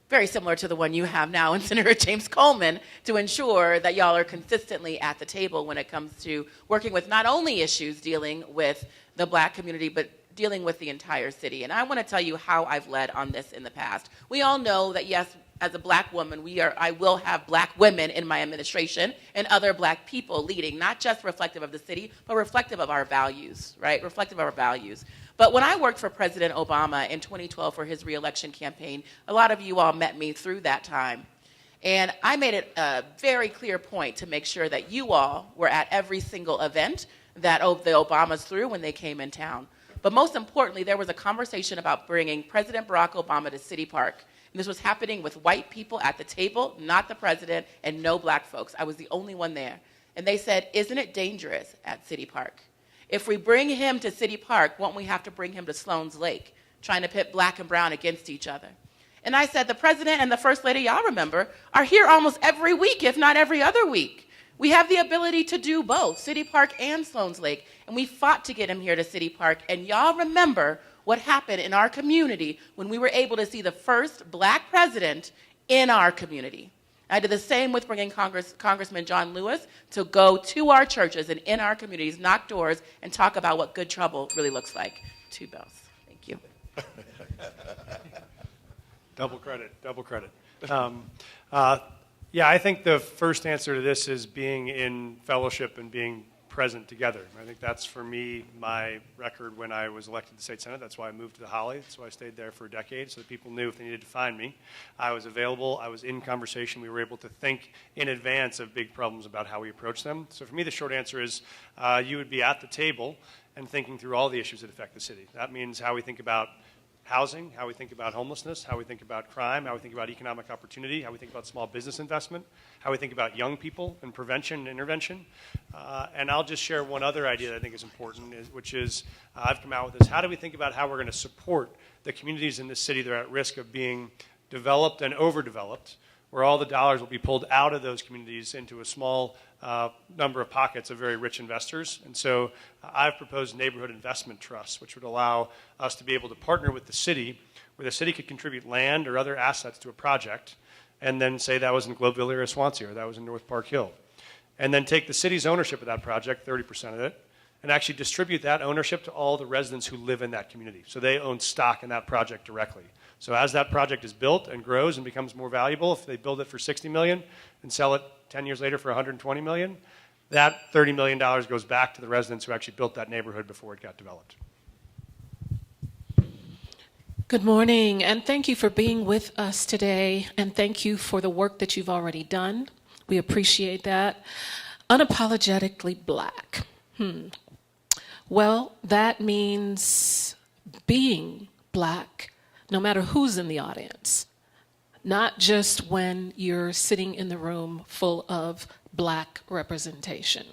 very similar to the one you have now in Senator James Coleman to ensure that y'all are consistently at the table when it comes to working with not only issues dealing with the black community, but dealing with the entire city. And I want to tell you how I've led on this in the past. We all know that, yes, as a black woman, I will have black women in my administration and other black people leading, not just reflective of the city, but reflective of our values, right? Reflective of our values. But when I worked for President Obama in 2012 for his reelection campaign, a lot of you all met me through that time. And I made it a very clear point to make sure that you all were at every single event that the Obamas threw when they came in town. But most importantly, there was a conversation about bringing President Barack Obama to City Park. And this was happening with white people at the table, not the president, and no black folks. I was the only one there. And they said, isn't it dangerous at City Park? If we bring him to City Park, won't we have to bring him to Sloan's Lake, trying to pit black and brown against each other? And I said, the president and the first lady, y'all remember, are here almost every week, if not every other week. We have the ability to do both, City Park and Sloan's Lake. And we fought to get him here to City Park. And y'all remember what happened in our community when we were able to see the first black president in our community. I did the same with bringing Congressman John Lewis to go to our churches and in our communities, knock doors, and talk about what good trouble really looks like. 2 bells. Thank you. Double credit, double credit. Yeah, I think the first answer to this is being in fellowship and being present together. I think that's, for me, my record when I was elected to the state senate. That's why I moved to the Holly. That's why I stayed there for a decade, so that people knew if they needed to find me. I was available. I was in conversation. We were able to think in advance of big problems about how we approach them. So for me, the short answer is you would be at the table and thinking through all the issues that affect the city. That means how we think about housing, how we think about homelessness, how we think about crime, how we think about economic opportunity, how we think about small business investment, how we think about young people and prevention and intervention. And I'll just share one other idea that I think is important, which is I've come out with this. How do we think about how we're going to support the communities in this city that are at risk of being developed and overdeveloped, where all the dollars will be pulled out of those communities into a small number of pockets of very rich investors. And so I've proposed neighborhood investment trusts, which would allow us to be able to partner with the city, where the city could contribute land or other assets to a project, and then say that was in Globeville or Swansea, or that was in North Park Hill. And then take the city's ownership of that project, 30% of it, and actually distribute that ownership to all the residents who live in that community. So they own stock in that project directly. So as that project is built and grows and becomes more valuable, if they build it for $60 million and sell it 10 years later for $120 million, that $30 million goes back to the residents who actually built that neighborhood before it got developed. Good morning, and thank you for being with us today, and thank you for the work that you've already done. We appreciate that. Unapologetically black. Well, that means being black, no matter who's in the audience, not just when you're sitting in the room full of black representation.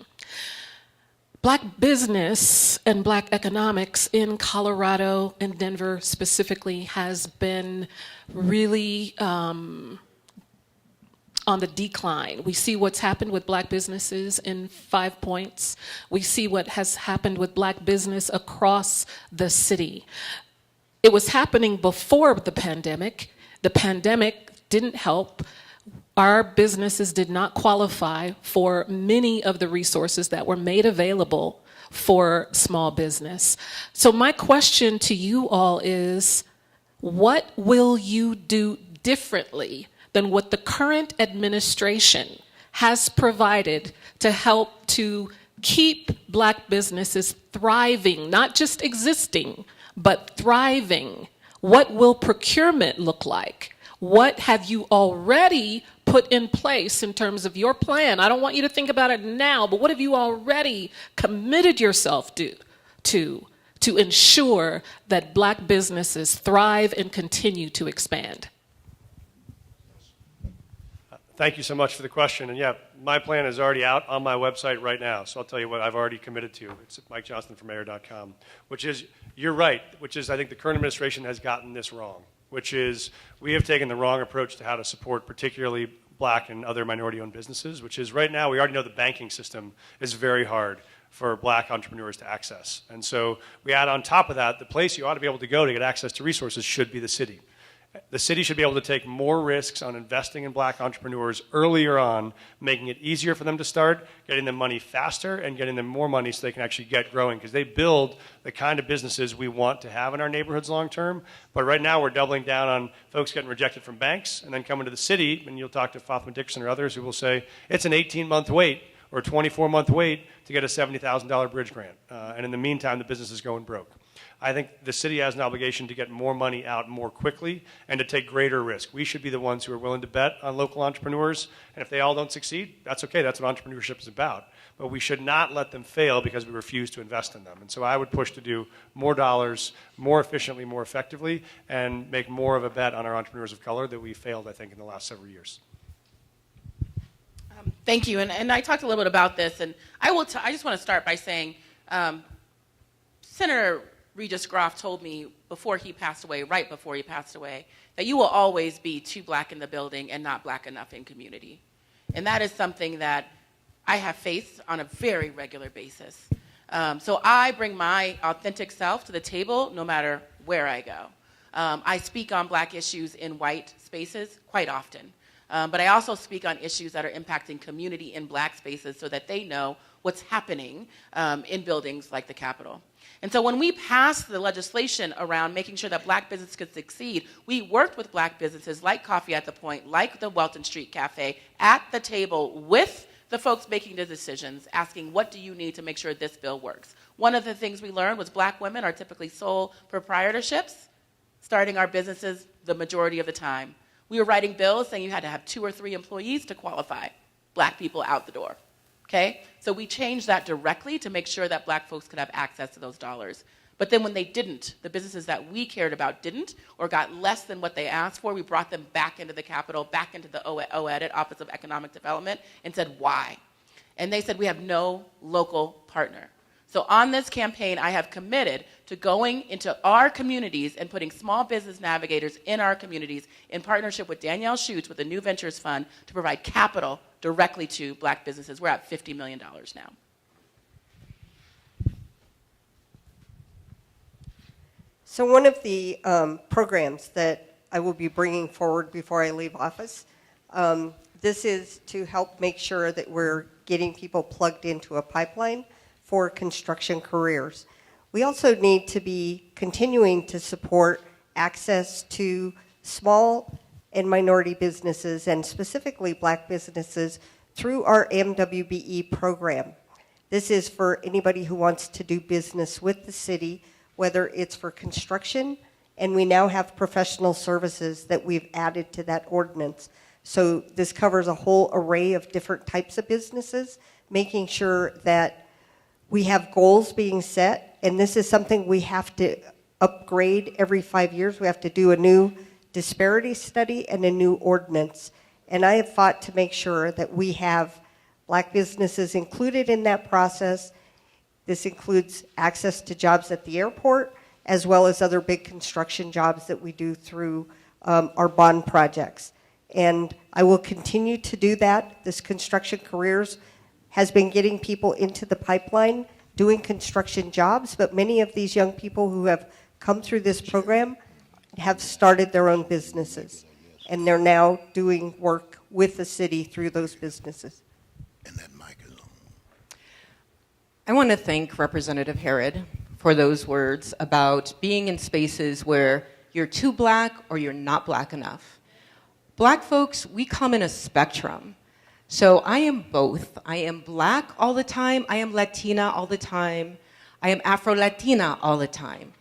Black business and black economics in Colorado and Denver specifically has been really on the decline. We see what's happened with black businesses in 5 Points. We see what has happened with black business across the city. It was happening before the pandemic. The pandemic didn't help. Our businesses did not qualify for many of the resources that were made available for small business. So my question to you all is, what will you do differently than what the current administration has provided to help to keep black businesses thriving, not just existing, but thriving? What will procurement look like? What have you already put in place in terms of your plan? I don't want you to think about it now, but what have you already committed yourself to ensure that black businesses thrive and continue to expand? Thank you so much for the question. And yeah, my plan is already out on my website right now. So I'll tell you what I've already committed to. It's at MikeJohnstonForMayor.com, which is, you're right, which is I think the current administration has gotten this wrong, which is we have taken the wrong approach to how to support particularly black and other minority-owned businesses, which is right now we already know the banking system is very hard for black entrepreneurs to access. And so we add on top of that, the place you ought to be able to go to get access to resources should be the city. The city should be able to take more risks on investing in black entrepreneurs earlier on, making it easier for them to start, getting them money faster, and getting them more money so they can actually get growing, because they build the kind of businesses we want to have in our neighborhoods long term. But right now we're doubling down on folks getting rejected from banks and then coming to the city, and you'll talk to Fothman Dixon or others who will say it's an 18-month wait or a 24-month wait to get a $70,000 bridge grant. And in the meantime, the business is going broke. I think the city has an obligation to get more money out more quickly and to take greater risk. We should be the ones who are willing to bet on local entrepreneurs, and if they all don't succeed, that's okay. That's what entrepreneurship is about. But we should not let them fail because we refuse to invest in them. And so I would push to do more dollars, more efficiently, more effectively, and make more of a bet on our entrepreneurs of color that we failed, I think, in the last several years. Thank you. And I talked a little bit about this, and I just want to start by saying Senator Regis Groff told me before he passed away, right before he passed away, that you will always be too black in the building and not black enough in community. And that is something that I have faced on a very regular basis. So I bring my authentic self to the table no matter where I go. I speak on black issues in white spaces quite often. But I also speak on issues that are impacting community in black spaces so that they know what's happening in buildings like the Capitol. And so when we passed the legislation around making sure that black businesses could succeed, we worked with black businesses like Coffee at the Point, like the Welton Street Cafe, at the table with the folks making the decisions, asking, what do you need to make sure this bill works? One of the things we learned was black women are typically sole proprietorships, starting our businesses the majority of the time. We were writing bills saying you had to have 2 or 3 employees to qualify. Black people out the door. Okay? So we changed that directly to make sure that black folks could have access to those dollars. But then when they didn't, the businesses that we cared about didn't, or got less than what they asked for, we brought them back into the Capitol, back into the OEDIT, Office of Economic Development, and said, why? And they said, we have no local partner. So on this campaign, I have committed to going into our communities and putting small business navigators in our communities in partnership with Danielle Schutz with the New Ventures Fund to provide capital directly to black businesses. We're at $50 million now. So one of the programs that I will be bringing forward before I leave office, this is to help make sure that we're getting people plugged into a pipeline for construction careers. We also need to be continuing to support access to small and minority businesses, and specifically black businesses, through our MWBE program. This is for anybody who wants to do business with the city, whether it's for construction, and we now have professional services that we've added to that ordinance. So this covers a whole array of different types of businesses, making sure that we have goals being set, and this is something we have to upgrade every 5 years. We have to do a new disparity study and a new ordinance. And I have fought to make sure that we have black businesses included in that process. This includes access to jobs at the airport, as well as other big construction jobs that we do through our bond projects. And I will continue to do that. This Construction Careers has been getting people into the pipeline doing construction jobs, but many of these young people who have come through this program have started their own businesses, and they're now doing work with the city through those businesses. And that mic is on. I want to thank Representative Herod for those words about being in spaces where you're too black or you're not black enough. Black folks, we come in a spectrum. So I am both. I am black all the time. I am Latina all the time. I am Afro-Latina all the time.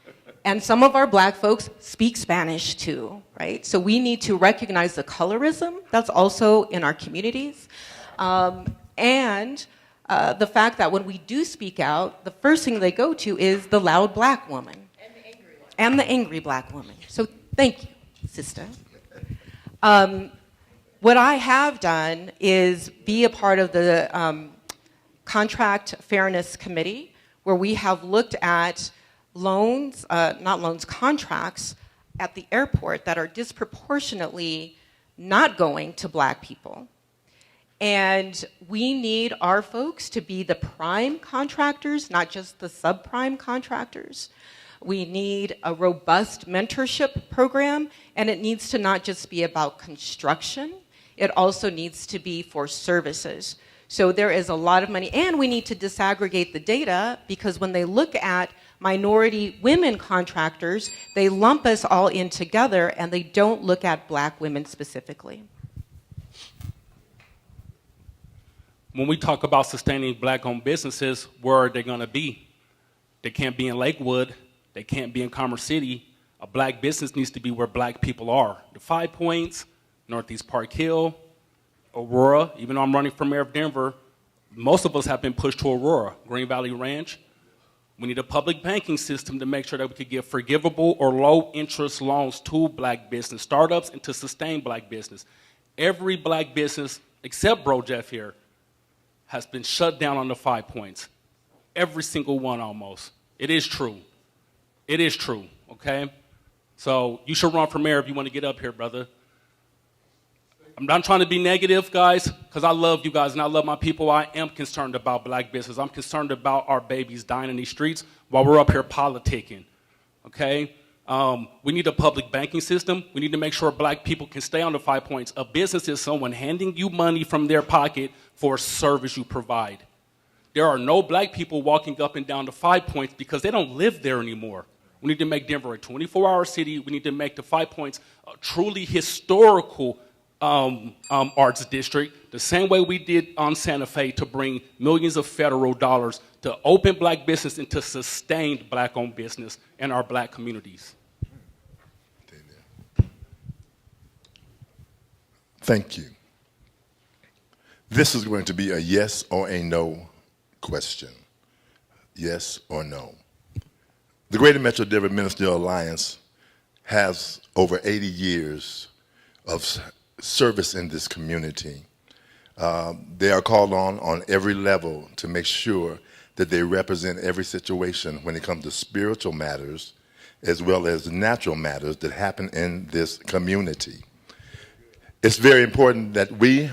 And some of our black folks speak Spanish too, right? So we need to recognize the colorism that's also in our communities. And the fact that when we do speak out, the first thing they go to is the loud black woman. And the angry one. And the angry black woman. So thank you, sister. What I have done is be a part of the Contract Fairness Committee, where we have looked at contracts at the airport that are disproportionately not going to black people. And we need our folks to be the prime contractors, not just the subprime contractors. We need a robust mentorship program, and it needs to not just be about construction, it also needs to be for services. So there is a lot of money, and we need to disaggregate the data, because when they look at minority women contractors, they lump us all in together, and they don't look at black women specifically. When we talk about sustaining black-owned businesses, where are they going to be? They can't be in Lakewood. They can't be in Commerce City. A black business needs to be where black people are. The 5 Points, Northeast Park Hill, Aurora. Even though I'm running for mayor of Denver, most of us have been pushed to Aurora, Green Valley Ranch. We need a public banking system to make sure that we could give forgivable or low-interest loans to black business startups and to sustain black business. Every black business, except Bro Jeff here, has been shut down on the 5 Points. Every single one almost. It is true. It is true, okay? So you should run for mayor if you want to get up here, brother. I'm not trying to be negative, guys, because I love you guys and I love my people. I am concerned about black business. I'm concerned about our babies dying in these streets while we're up here politicking, okay? We need a public banking system. We need to make sure black people can stay on the 5 Points. A business is someone handing you money from their pocket for a service you provide. There are no black people walking up and down the 5 Points because they don't live there anymore. We need to make Denver a 24-hour city. We need to make the 5 Points a truly historical arts district, the same way we did on Santa Fe to bring millions of federal dollars to open black business and to sustain black-owned business in our black communities. Thank you. This is going to be a yes or a no question. Yes or no. The Greater Metro Denver Ministerial Alliance has over 80 years of service in this community. They are called on every level to make sure that they represent every situation when it comes to spiritual matters as well as natural matters that happen in this community. It's very important that we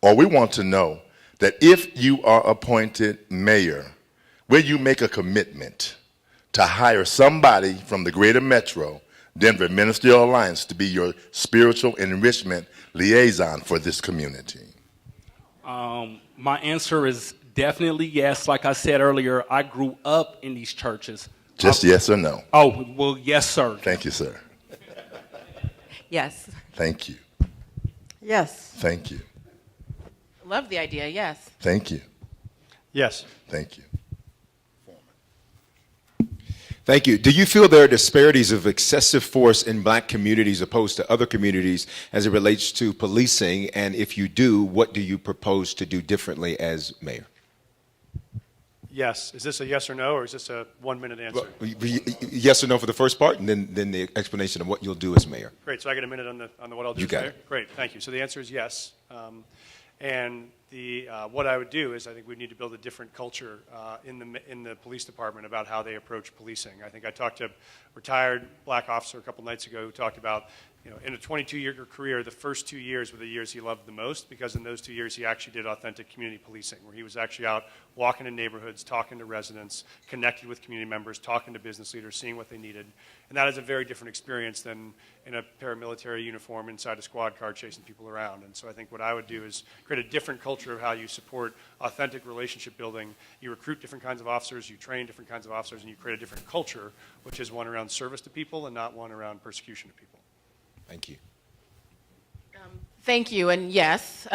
want to know that if you are appointed mayor, will you make a commitment to hire somebody from the Greater Metro Denver Ministerial Alliance to be your spiritual enrichment liaison for this community? My answer is definitely yes. Like I said earlier, I grew up in these churches. Just yes or no? Oh, well, yes, sir. Thank you, sir. Yes. Thank you. Yes. Thank you. Love the idea, yes. Thank you. Yes. Thank you. Thank you. Do you feel there are disparities of excessive force in black communities opposed to other communities as it relates to policing? And if you do, what do you propose to do differently as mayor? Yes. Is this a yes or no, or is this a 1 minute answer? Yes or no for the first part, and then the explanation of what you'll do as mayor. Great. So I get a minute on the what I'll do. You got there? it. Great. Thank you. So the answer is yes. And the what I would do is I think we need to build a different culture in the police department about how they approach policing. I think I talked to a retired black officer a couple nights ago who talked about in a 22-year career, the first 2 years were the years he loved the most, because in those 2 years he actually did authentic community policing, where he was actually out walking in neighborhoods, talking to residents, connected with community members, talking to business leaders, seeing what they needed. And that is a very different experience than in a paramilitary uniform inside a squad car chasing people around. And so I think what I would do is create a different culture of how you support authentic relationship building. You recruit different kinds of officers, you train different kinds of officers, and you create a different culture, which is one around service to people and not one around persecution of people. Thank you. Thank you. And yes,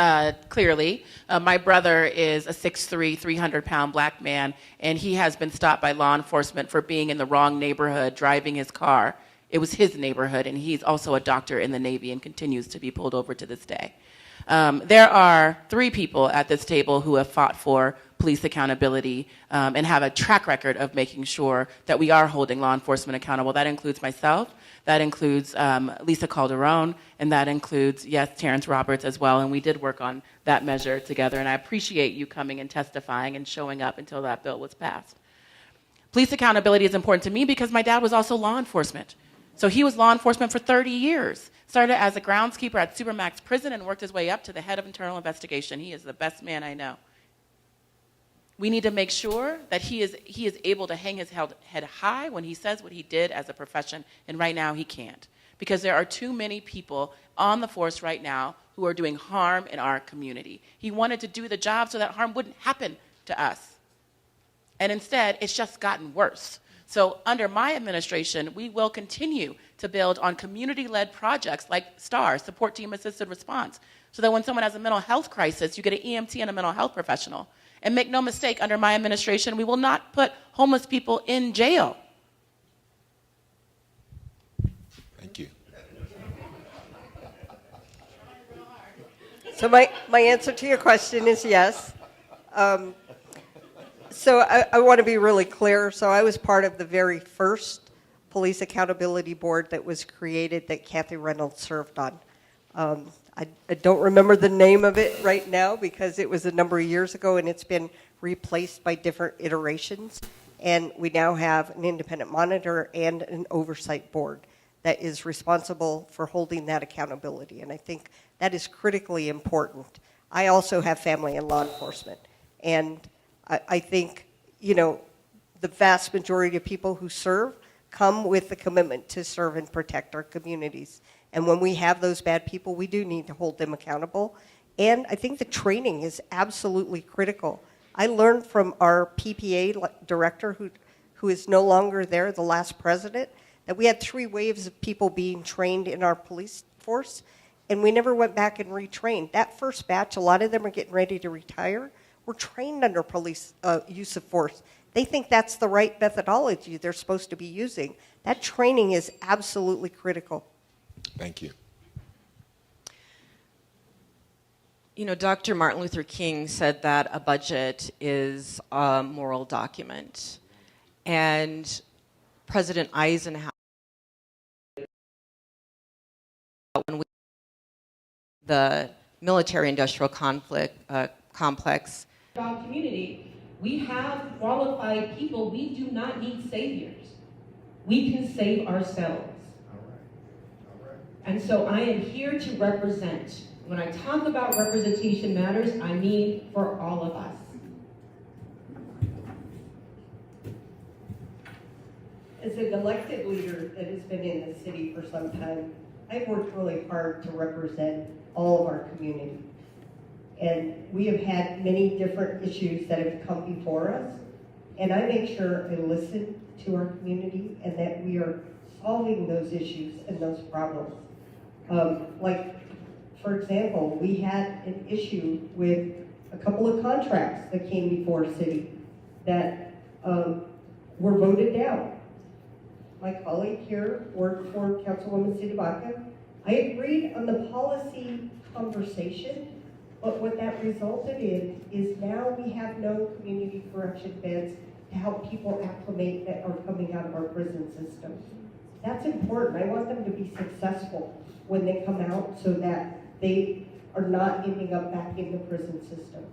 clearly, my brother is a 6'3", 300-pound black man, and he has been stopped by law enforcement for being in the wrong neighborhood, driving his car. It was his neighborhood, and he's also a doctor in the Navy and continues to be pulled over to this day. There are 3 people at this table who have fought for police accountability and have a track record of making sure that we are holding law enforcement accountable. That includes myself, that includes Lisa Calderon, and that includes, yes, Terrence Roberts as well. And we did work on that measure together, and I appreciate you coming and testifying and showing up until that bill was passed. Police accountability is important to me because my dad was also law enforcement. So he was law enforcement for 30 years. Started as a groundskeeper at Supermax Prison and worked his way up to the head of internal investigation. He is the best man I know. We need to make sure that he is able to hang his head high when he says what he did as a profession, and right now he can't. Because there are too many people on the force right now who are doing harm in our community. He wanted to do the job so that harm wouldn't happen to us. And instead, it's just gotten worse. So under my administration, we will continue to build on community-led projects like STAR, Support Team Assisted Response, so that when someone has a mental health crisis, you get an EMT and a mental health professional. And make no mistake, under my administration, we will not put homeless people in jail. Thank you. So my answer to your question is yes. So I want to be really clear. So I was part of the very first Police Accountability Board that was created that Kathy Reynolds served on. I don't remember the name of it right now because it was a number of years ago and it's been replaced by different iterations. And we now have an independent monitor and an oversight board that is responsible for holding that accountability. And I think that is critically important. I also have family in law enforcement. And I think, the vast majority of people who serve come with the commitment to serve and protect our communities. And when we have those bad people, we do need to hold them accountable. And I think the training is absolutely critical. I learned from our PPA director, who is no longer there, the last president, that we had 3 waves of people being trained in our police force, and we never went back and retrained. That first batch, a lot of them are getting ready to retire, were trained under police use of force. They think that's the right methodology they're supposed to be using. That training is absolutely critical. Thank you. Dr. Martin Luther King said that a budget is a moral document. And President Eisenhower, when we the military-industrial complex. Community, we have qualified people. We do not need saviors. We can save ourselves. All right. And so I am here to represent. When I talk about representation matters, I mean for all of us. As an elected leader that has been in the city for some time, I've worked really hard to represent all of our community. And we have had many different issues that have come before us. And I make sure I listen to our community and that we are solving those issues and those problems. For example, we had an issue with a couple of contracts that came before city that were voted down. My colleague here worked for Councilwoman Sidibaca. I agreed on the policy conversation, but what that resulted in is now we have no community correction beds to help people acclimate that are coming out of our prison system. That's important. I want them to be successful when they come out so that they are not ending up back in the prison system.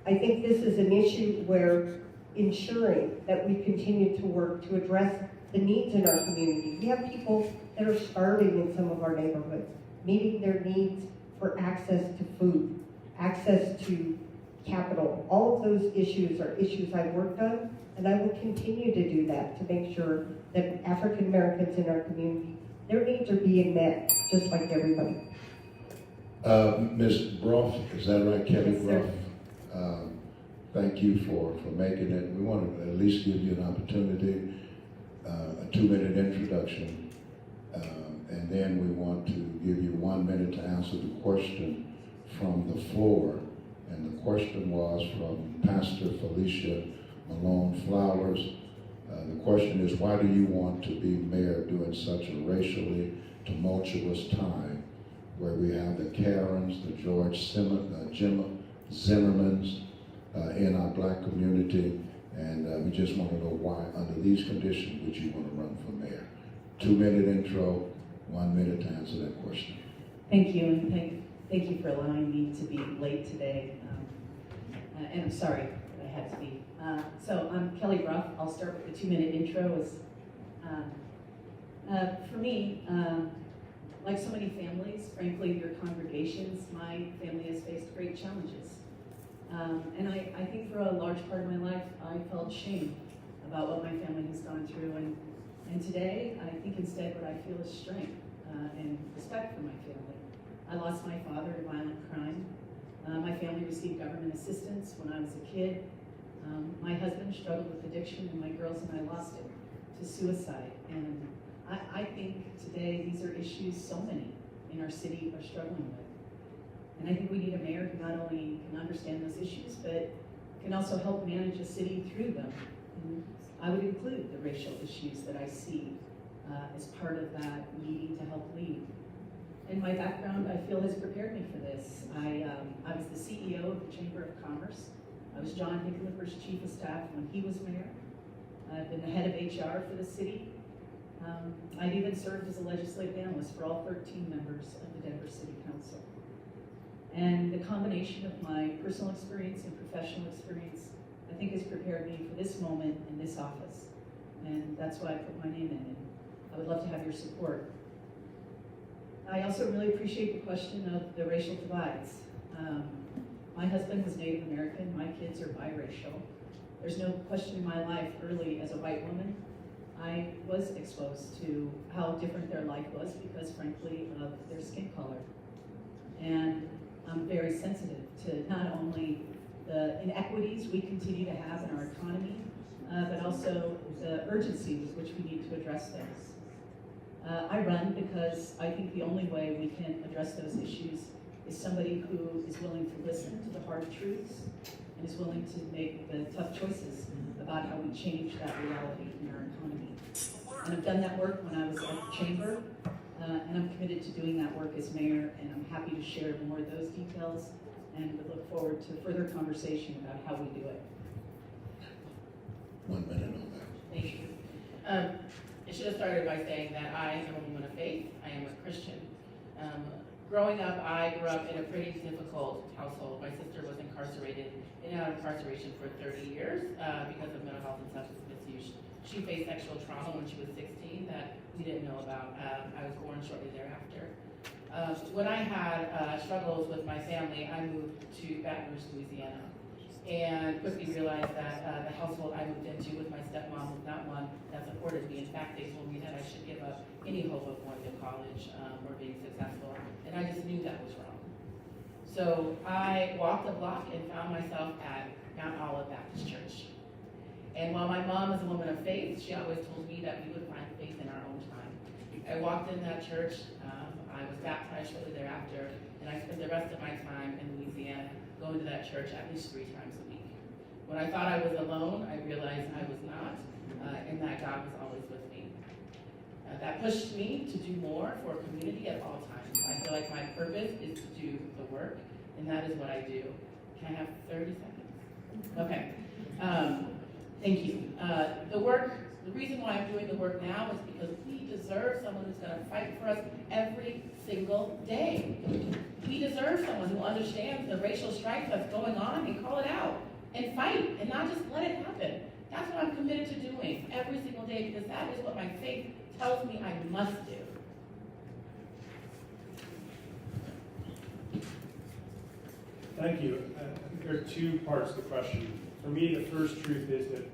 I think this is an issue where ensuring that we continue to work to address the needs in our community. We have people that are starving in some of our neighborhoods, meeting their needs for access to food, access to capital. All of those issues are issues I've worked on, and I will continue to do that to make sure that African Americans in our community, their needs are being met, just like everybody. Ms. Brough, is that right, Kelly Yes, sir. Brough? Thank you for making it. We want to at least give you an opportunity, a 2-minute introduction, and then we want to give you 1 minute to answer the question from the floor. And the question was from Pastor Felicia Malone Flowers. The question is, why do you want to be mayor during such a racially tumultuous time where we have the Karens, the George Zimmermans in our black community, and we just want to know why, under these conditions, would you want to run for mayor? 2-minute intro, 1 minute to answer that question. Thank you, and thank you for allowing me to be late today. And I'm sorry that I had to be. So I'm Kelly Brough. I'll start with the 2-minute intro. For me, like so many families, frankly, your congregations, my family has faced great challenges. And I think for a large part of my life, I felt shame about what my family has gone through. And today, I think instead what I feel is strength and respect for my family. I lost my father to violent crime. My family received government assistance when I was a kid. My husband struggled with addiction, and my girls and I lost it to suicide. And I think today these are issues so many in our city are struggling with. And I think we need a mayor who not only can understand those issues, but can also help manage a city through them. And I would include the racial issues that I see as part of that needing to help lead. And my background, I feel, has prepared me for this. I was the CEO of the Chamber of Commerce. I was John Hickenlooper's chief of staff when he was mayor. I've been the head of HR for the city. I've even served as a legislative analyst for all 13 members of the Denver City Council. And the combination of my personal experience and professional experience, I think, has prepared me for this moment in this office. And that's why I put my name in it. I would love to have your support. I also really appreciate the question of the racial divides. My husband was Native American, my kids are biracial. There's no question in my life early as a white woman, I was exposed to how different their life was because, frankly, of their skin color. And I'm very sensitive to not only the inequities we continue to have in our economy, but also the urgency with which we need to address those. I run because I think the only way we can address those issues is somebody who is willing to listen to the hard truths and is willing to make the tough choices about how we change that reality in our economy. And I've done that work when I was at the chamber, and I'm committed to doing that work as mayor, and I'm happy to share more of those details and would look forward to further conversation about how we do it. 1 minute on that. Thank you. I should have started by saying that I am a woman of faith. I am a Christian. Growing up, I grew up in a pretty difficult household. My sister was incarcerated, in and out of incarceration for 30 years because of mental health and substance misuse. She faced sexual trauma when she was 16 that we didn't know about. I was born shortly thereafter. When I had struggles with my family, I moved to Baton Rouge, Louisiana, and quickly realized that the household I moved into with my stepmom was not one that supported me. In fact, they told me that I should give up any hope of going to college or being successful, and I just knew that was wrong. So I walked the block and found myself at Mount Olive Baptist Church. And while my mom is a woman of faith, she always told me that we would find faith in our own time. I walked in that church, I was baptized shortly thereafter, and I spent the rest of my time in Louisiana going to that church at least 3 times a week. When I thought I was alone, I realized I was not, and that God was always with me. That pushed me to do more for a community at all times. I feel like my purpose is to do the work, and that is what I do. Can I have 30 seconds? Okay. Thank you. The reason why I'm doing the work now is because we deserve someone who's going to fight for us every single day. We deserve someone who understands the racial strife that's going on and call it out and fight and not just let it happen. That's what I'm committed to doing every single day, because that is what my faith tells me I must do. Thank you. I think there are two parts to the question. For me, the first truth is that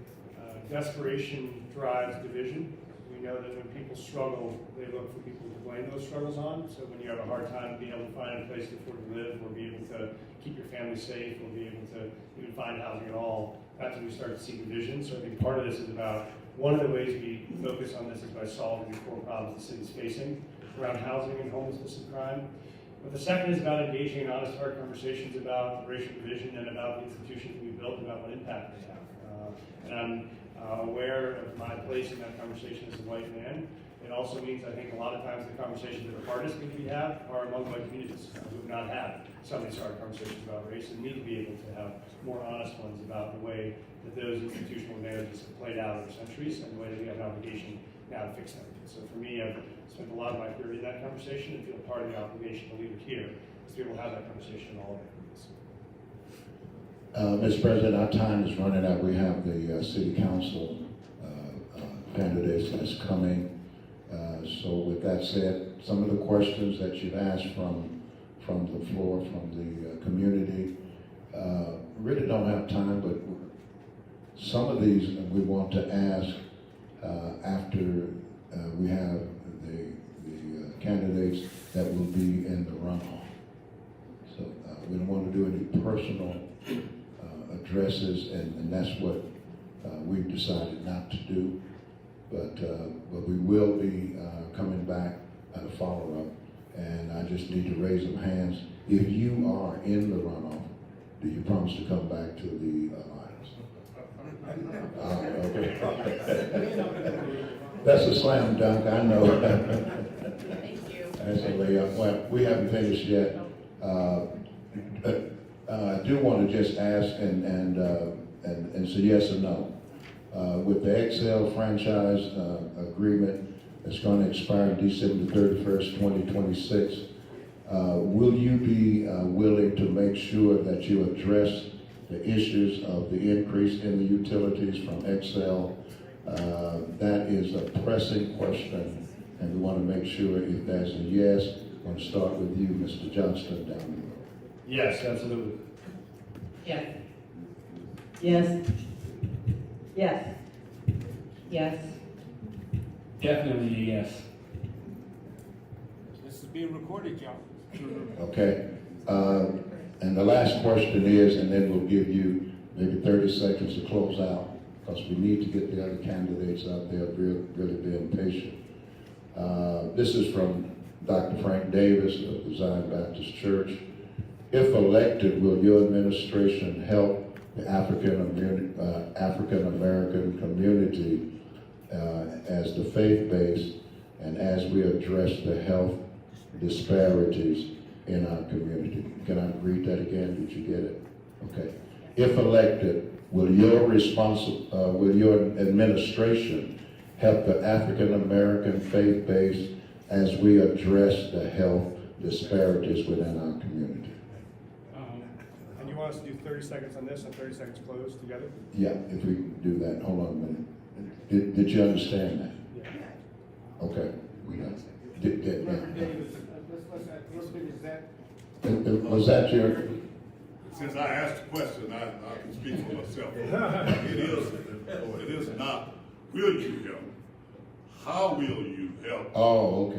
desperation drives division. We know that when people struggle, they look for people to blame those struggles on. So when you have a hard time being able to find a place to afford to live, or be able to keep your family safe, or be able to even find housing at all, that's when we start to see division. So I think part of this is about, one of the ways we focus on this is by solving the core problems the city's facing around housing and homelessness and crime. But the second is about engaging in honest, hard conversations about racial division and about the institutions we built, about what impact they have. And I'm aware of my place in that conversation as a white man. It also means, I think, a lot of times the conversations that are hardest we have are among white communities who have not had some of these hard conversations about race, and need to be able to have more honest ones about the way that those institutional advantages have played out over centuries, and the way that we have an obligation now to fix them. So for me, I've spent a lot of my career in that conversation, and feel part of the obligation to leave it here is to be able to have that conversation in all of it. Mr. President, our time is running out. We have the City Council candidates that's coming. So with that said, some of the questions that you've asked from the floor, from the community, really don't have time, but some of these we want to ask after we have the candidates that will be in the runoff. So we don't want to do any personal addresses, and that's what we've decided not to do. But we will be coming back at a follow-up, and I just need to raise some hands. If you are in the runoff, do you promise to come back to the alliance? Okay. That's a slam dunk, I know. Thank you. That's a layup. Well, we haven't finished yet. I do want to just ask and say yes or no. With the Excel franchise agreement that's going to expire December 31st, 2026, will you be willing to make sure that you address the issues of the increase in the utilities from Excel? That is a pressing question, and we want to make sure if that's a yes. I'm going to start with you, Mr. Johnston, down the road. Yes, absolutely. Yes. Yes. Yes. Yes. Definitely a yes. This is being recorded, y'all. Okay. And the last question is, and then we'll give you maybe 30 seconds to close out, because we need to get the other candidates out there really being patient. This is from Dr. Frank Davis of the Zion Baptist Church. If elected, will your administration help the African American community as the faith base, and as we address the health disparities in our community? Can I read that again? Did you get it? Okay. If elected, will your administration help the African American faith base as we address the health disparities within our community? And you want us to do 30 seconds on this and 30 seconds closed together? Yeah, if we can do that. Hold on a minute. Did you understand that? Yeah. Okay. We got it. Davis, Was that your? Since I asked the question, I can speak for myself. It is not, will you help? How will you help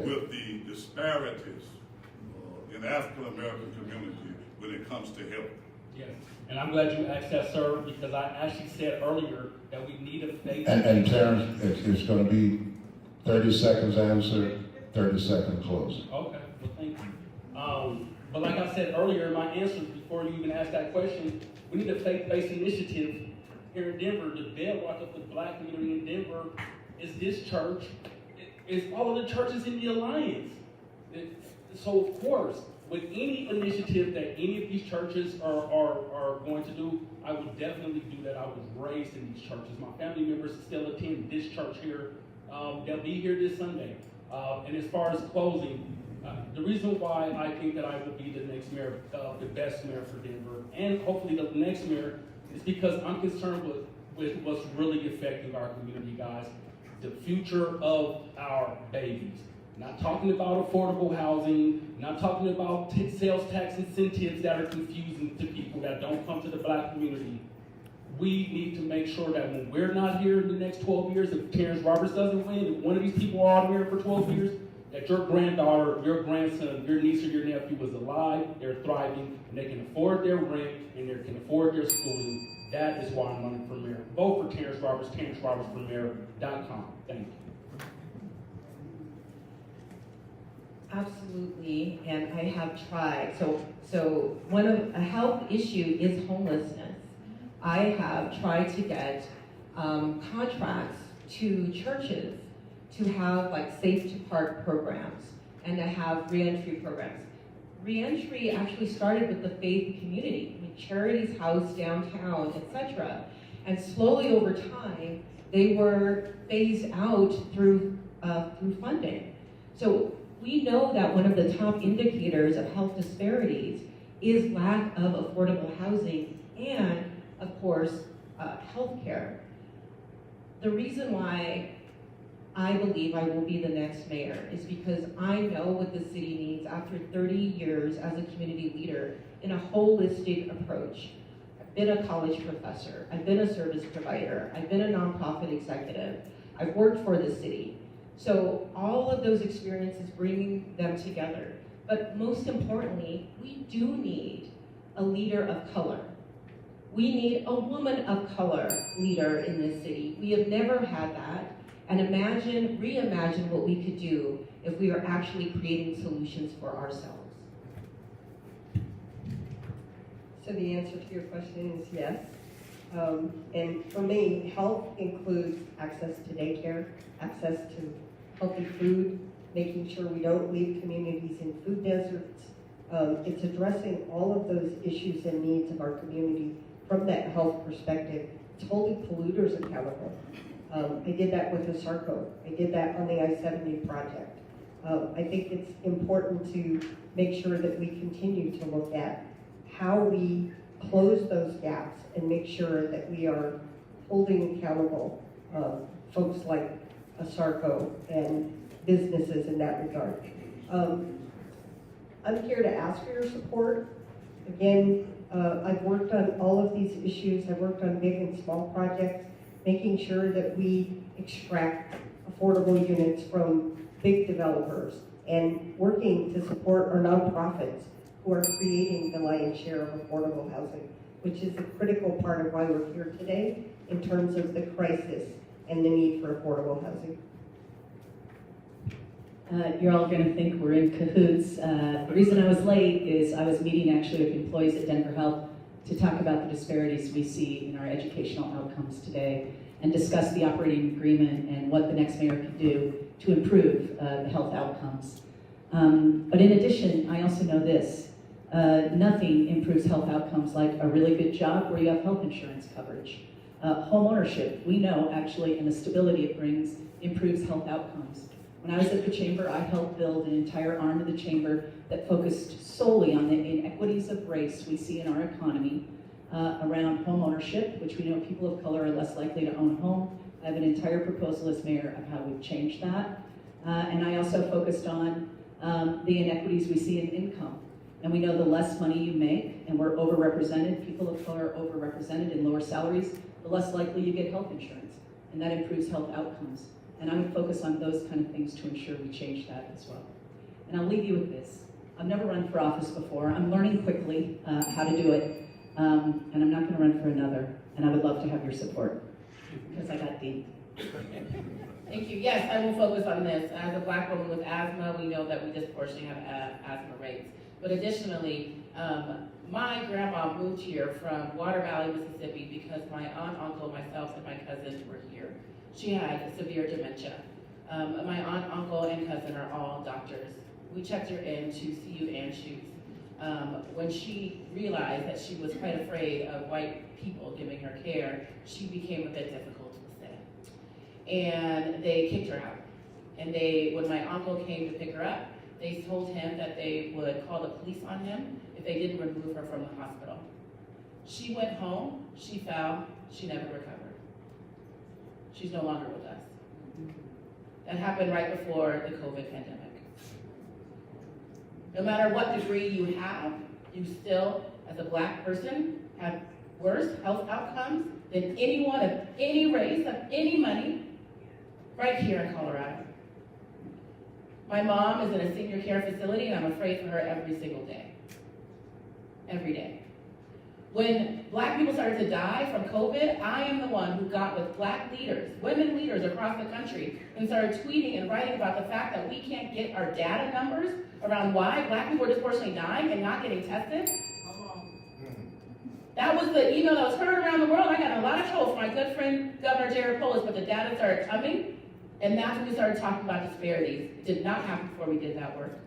with the disparities in the African American community when it comes to health? Yes, and I'm glad you asked that, sir, because I actually said earlier that we need a faith. And Terrence, it's going to be 30 seconds answer, 30 seconds close. Okay, well, thank you. But like I said earlier in my answers, before you even asked that question, we need a faith-based initiative here in Denver. The bedrock of the Black community in Denver is this church. It's all of the churches in the Alliance. So of course, with any initiative that any of these churches are going to do, I would definitely do that. I was raised in these churches. My family members still attend this church here. They'll be here this Sunday. And as far as closing, the reason why I think that I will be the next mayor, the best mayor for Denver, and hopefully the next mayor, is because I'm concerned with with what's really affecting our community, guys. The future of our babies. Not talking about affordable housing, not talking about sales tax incentives that are confusing to people that don't come to the black community. We need to make sure that when we're not here in the next 12 years, if Terrence Roberts doesn't win, if one of these people are out here for 12 years, that your granddaughter, your grandson, your niece or your nephew is alive, they're thriving, and they can afford their rent, and they can afford their schooling. That is why I'm running for mayor. Vote for Terrence Roberts, TerrenceRobertsForMayor.com. Thank you. Absolutely, and I have tried. So one of a health issue is homelessness. I have tried to get contracts to churches to have like safe to park programs and to have reentry programs. Reentry actually started with the faith community, I mean, Charities House downtown, etc. And slowly over time, they were phased out through funding. So we know that one of the top indicators of health disparities is lack of affordable housing and, of course, healthcare. The reason why I believe I will be the next mayor is because I know what the city needs after 30 years as a community leader in a holistic approach. I've been a college professor, I've been a service provider, I've been a nonprofit executive, I've worked for the city. So all of those experiences, bringing them together. But most importantly, we do need a leader of color. We need a woman of color leader in this city. We have never had that. And reimagine what we could do if we are actually creating solutions for ourselves. So the answer to your question is yes. And for me, health includes access to daycare, access to healthy food, making sure we don't leave communities in food deserts. It's addressing all of those issues and needs of our community from that health perspective. It's holding polluters accountable. I did that with the ASARCO. I did that on the I-70 project. I think it's important to make sure that we continue to look at how we close those gaps and make sure that we are holding accountable folks like ASARCO and businesses in that regard. I'm here to ask for your support. Again, I've worked on all of these issues. I've worked on big and small projects, making sure that we extract affordable units from big developers and working to support our nonprofits who are creating the lion's share of affordable housing, which is a critical part of why we're here today in terms of the crisis and the need for affordable housing. You're all going to think we're in cahoots. The reason I was late is I was meeting actually with employees at Denver Health to talk about the disparities we see in our educational outcomes today and discuss the operating agreement and what the next mayor can do to improve the health outcomes. But in addition, I also know this. Nothing improves health outcomes like a really good job where you have health insurance coverage. Home ownership, we know actually, and the stability it brings improves health outcomes. When I was at the chamber, I helped build an entire arm of the chamber that focused solely on the inequities of race we see in our economy around home ownership, which we know people of color are less likely to own a home. I have an entire proposal as mayor of how we've changed that. And I also focused on the inequities we see in income. And we know the less money you make, and we're overrepresented, people of color are overrepresented in lower salaries, the less likely you get health insurance. And that improves health outcomes. And I would focus on those kind of things to ensure we change that as well. And I'll leave you with this. I've never run for office before. I'm learning quickly how to do it. And I'm not going to run for another. And I would love to have your support, because I got deep. Thank you. Yes, I will focus on this. As a Black woman with asthma, we know that we disproportionately have asthma rates. But additionally, my grandma moved here from Water Valley, Mississippi, because my aunt, uncle, myself, and my cousins were here. She had severe dementia. My aunt, uncle, and cousin are all doctors. We checked her in to CU and shoes. When she realized that she was quite afraid of white people giving her care, she became a bit difficult to stay. And they kicked her out. And when my uncle came to pick her up, they told him that they would call the police on him if they didn't remove her from the hospital. She went home, she fell, she never recovered. She's no longer with us. That happened right before the COVID pandemic. No matter what degree you have, you still, as a Black person, have worse health outcomes than anyone of any race, of any money, right here in Colorado. My mom is in a senior care facility, and I'm afraid for her every single day. Every day. When Black people started to die from COVID, I am the one who got with Black leaders, women leaders across the country, and started tweeting and writing about the fact that we can't get our data numbers around why Black people are disproportionately dying and not getting tested. That was the email that was heard around the world. I got in a lot of trouble from my good friend, Governor Jared Polis, but the data started coming, and that's when we started talking about disparities. It did not happen before we did that work.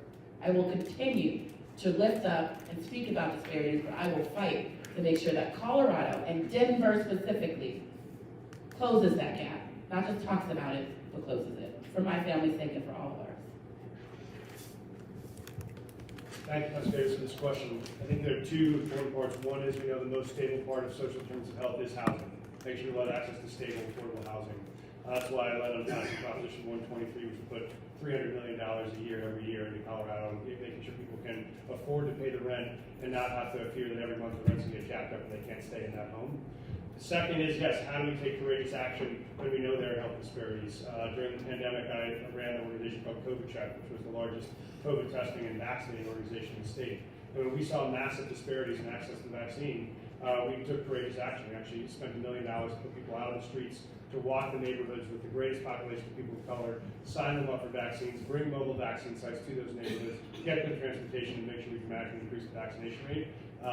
I will continue to lift up and speak about disparities, but I will fight to make sure that Colorado, and Denver specifically, closes that gap. Not just talks about it, but closes it. For my family's sake and for all of ours. Thank you, Ms. Davis, for this question. I think there are two important parts. One is we know the most stable part of social determinants of health is housing. Make sure we have access to stable, affordable housing. That's why I led on passing Proposition 123, which would put $300 million a year every year into Colorado, making sure people can afford to pay the rent and not have to fear that every month the rent's going to get jacked up and they can't stay in that home. The second is, yes, how do we take courageous action when we know there are health disparities? During the pandemic, I ran an organization called COVID Check, which was the largest COVID testing and vaccinating organization in the state. And when we saw massive disparities in access to the vaccine, we took courageous action. We actually spent $1 million to put people out on the streets, to walk the neighborhoods with the greatest population of people of color, sign them up for vaccines, bring mobile vaccine sites to those neighborhoods, get them transportation, and make sure we dramatically increase the vaccination rate.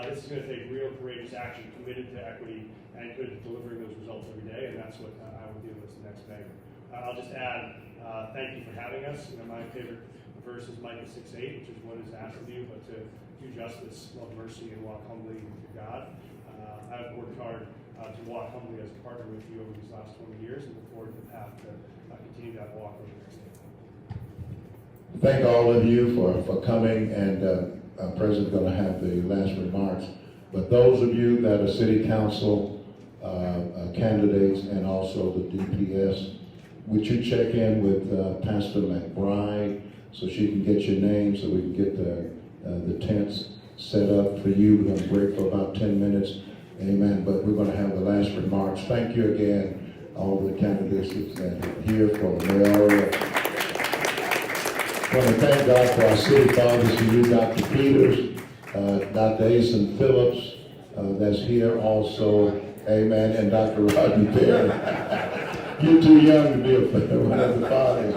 This is going to take real courageous action, committed to equity, and committed to delivering those results every day, and that's what I will deal with as the next mayor. I'll just add, thank you for having us. You know, my favorite verse is Micah 6:8, which is what is asked of you, but to do justice, love mercy, and walk humbly with God. I've worked hard to walk humbly as a partner with you over these last 20 years and look forward to the path to continue that walk over the next day. Thank all of you for coming, and President's going to have the last remarks. But those of you that are city council candidates and also the DPS, would you check in with Pastor McBride so she can get your name so we can get the tents set up for you? We're going to break for about 10 minutes. Amen. But we're going to have the last remarks. Thank you again, all the candidates that are here for the mayoral. I want to thank God for our city fathers, to you, Dr. Peters, Dr. Asen Phillips, that's here also. Amen. And Dr. Rodney Perry. You're too young to be one of the fathers.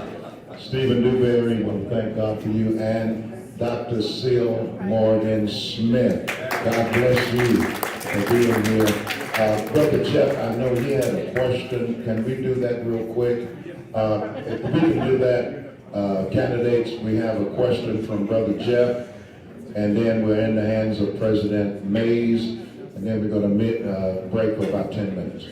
Stephen Dewberry, I want to thank God for you. And Dr. Seal Morgan Smith. God bless you for being here. Brother Jeff, I know he had a question. Can we do that real quick? If we can do that, candidates, we have a question from Brother Jeff, and then we're in the hands of President Mays, and then we're going to break for about 10 minutes.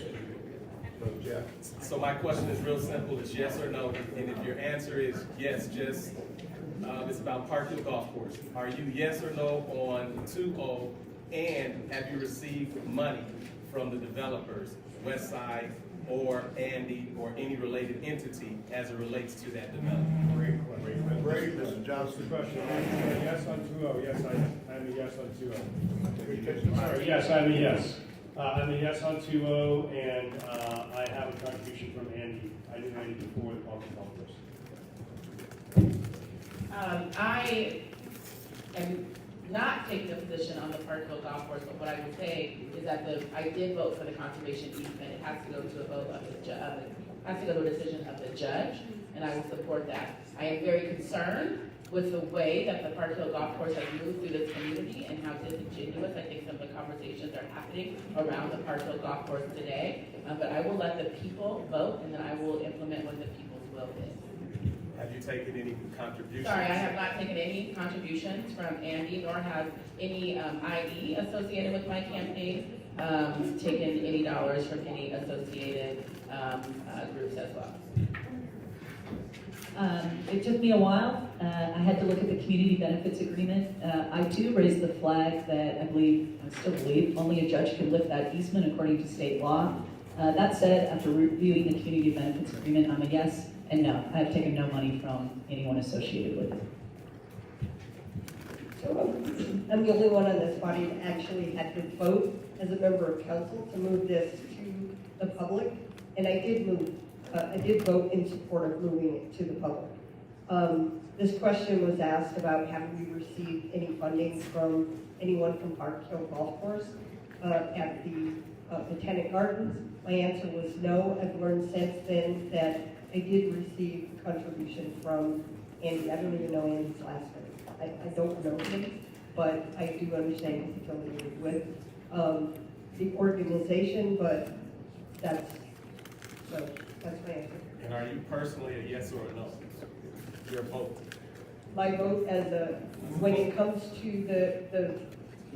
So my question is real simple. It's yes or no. And if your answer is yes, just it's about Park Hill Golf Course. Are you yes or no on 2-0? And have you received money from the developers, Westside or Andy or any related entity as it relates to that development? Great question. Johnson, question. Yes on 2-0. Yes, I'm a yes on 2-0. Sorry, yes, I'm a yes. I'm a yes on 2-0, and I have a contribution from Andy. I knew Andy before the Park Golf Course. I am not taking a position on the Park Hill Golf Course, but what I would say is that I did vote for the conservation easement. It has to go to a vote of the has to go to a decision of the judge, and I will support that. I am very concerned with the way that the Park Hill Golf Course has moved through this community and how disingenuous I think some of the conversations are happening around the Park Hill Golf Course today. But I will let the people vote, and then I will implement what the people's will is. Have you taken any contributions? Sorry, I have not taken any contributions from Andy, nor have any ID associated with my campaign taken any dollars from any associated groups as well. It took me a while. I had to look at the community benefits agreement. I do raise the flag that I still believe, only a judge can lift that easement according to state law. That said, after reviewing the community benefits agreement, I'm a yes and no. I have taken no money from anyone associated with it. So I'm the only one on this body that actually had to vote as a member of council to move this to the public, and I did vote in support of moving it to the public. This question was asked about have we received any funding from anyone from Park Hill Golf Course at the Botanic Gardens. My answer was no. I've learned since then that I did receive a contribution from Andy. I don't even know Andy's last name. I don't know him, but I do understand he's affiliated with the organization, but that's my answer. And are you personally a yes or a no? Your vote. My vote when it comes to the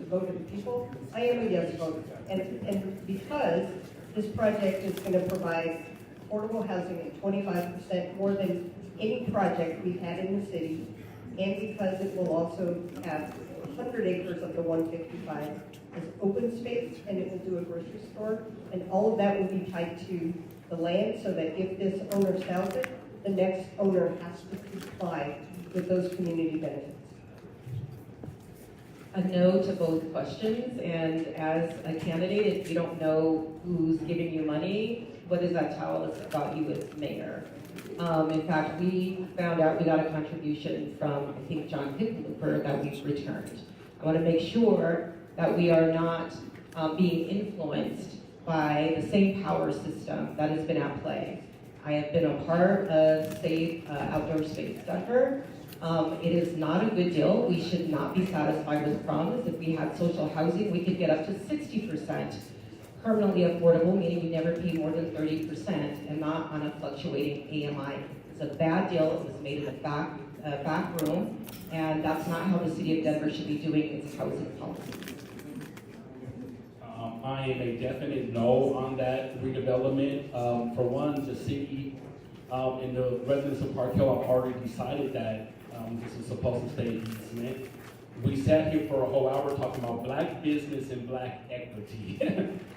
vote of the people, I am a yes vote. And because this project is going to provide affordable housing at 25% more than any project we've had in the city, and because it will also have 100 acres of the 155 as open space, and it will do a grocery store, and all of that will be tied to the land, so that if this owner sells it, the next owner has to comply with those community benefits. A no to both questions, and as a candidate, if you don't know who's giving you money, what does that tell us about you as mayor? In fact, we found out we got a contribution from, I think, John Hickenlooper that we've returned. I want to make sure that we are not being influenced by the same power system that has been at play. I have been a part of Safe Outdoor Space Denver. It is not a good deal. We should not be satisfied with promise. If we had social housing, we could get up to 60% permanently affordable, meaning we never pay more than 30% and not on a fluctuating AMI. It's a bad deal. It was made in the back room, and that's not how the city of Denver should be doing its housing policy. I am a definite no on that redevelopment. For one, the city and the residents of Park Hill have already decided that this is supposed to stay easement. We sat here for a whole hour talking about black business and black equity.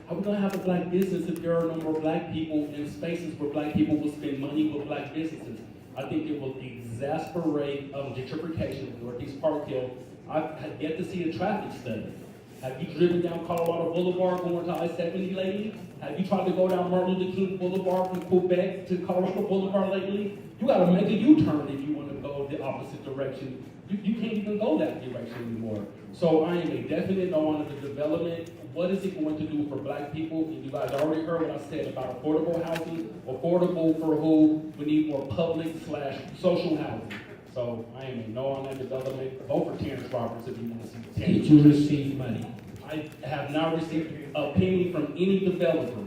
How are we gonna have a black business if there are no more black people in spaces where black people will spend money with black businesses? I think it will exasperate gentrification of Northeast Park Hill. I've yet to see a traffic study. Have you driven down Colorado Boulevard going to I-70 lately? Have you tried to go down Martin Luther King Boulevard from Quebec to Colorado Boulevard lately? You gotta make a U-turn if you wanna go the opposite direction. You can't even go that direction anymore. So I am a definite no on the development. What is it going to do for black people? And you guys already heard what I said about affordable housing. Affordable for who? We need more public/social housing. So I am a no on that development. Vote for Terrence Roberts if you want to see Terrence. Did you receive money? I have not received a penny from any developer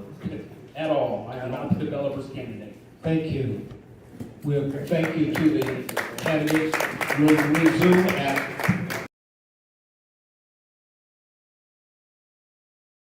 at all. I am not the developer's candidate. Thank you. We'll thank you to the candidates. We'll resume at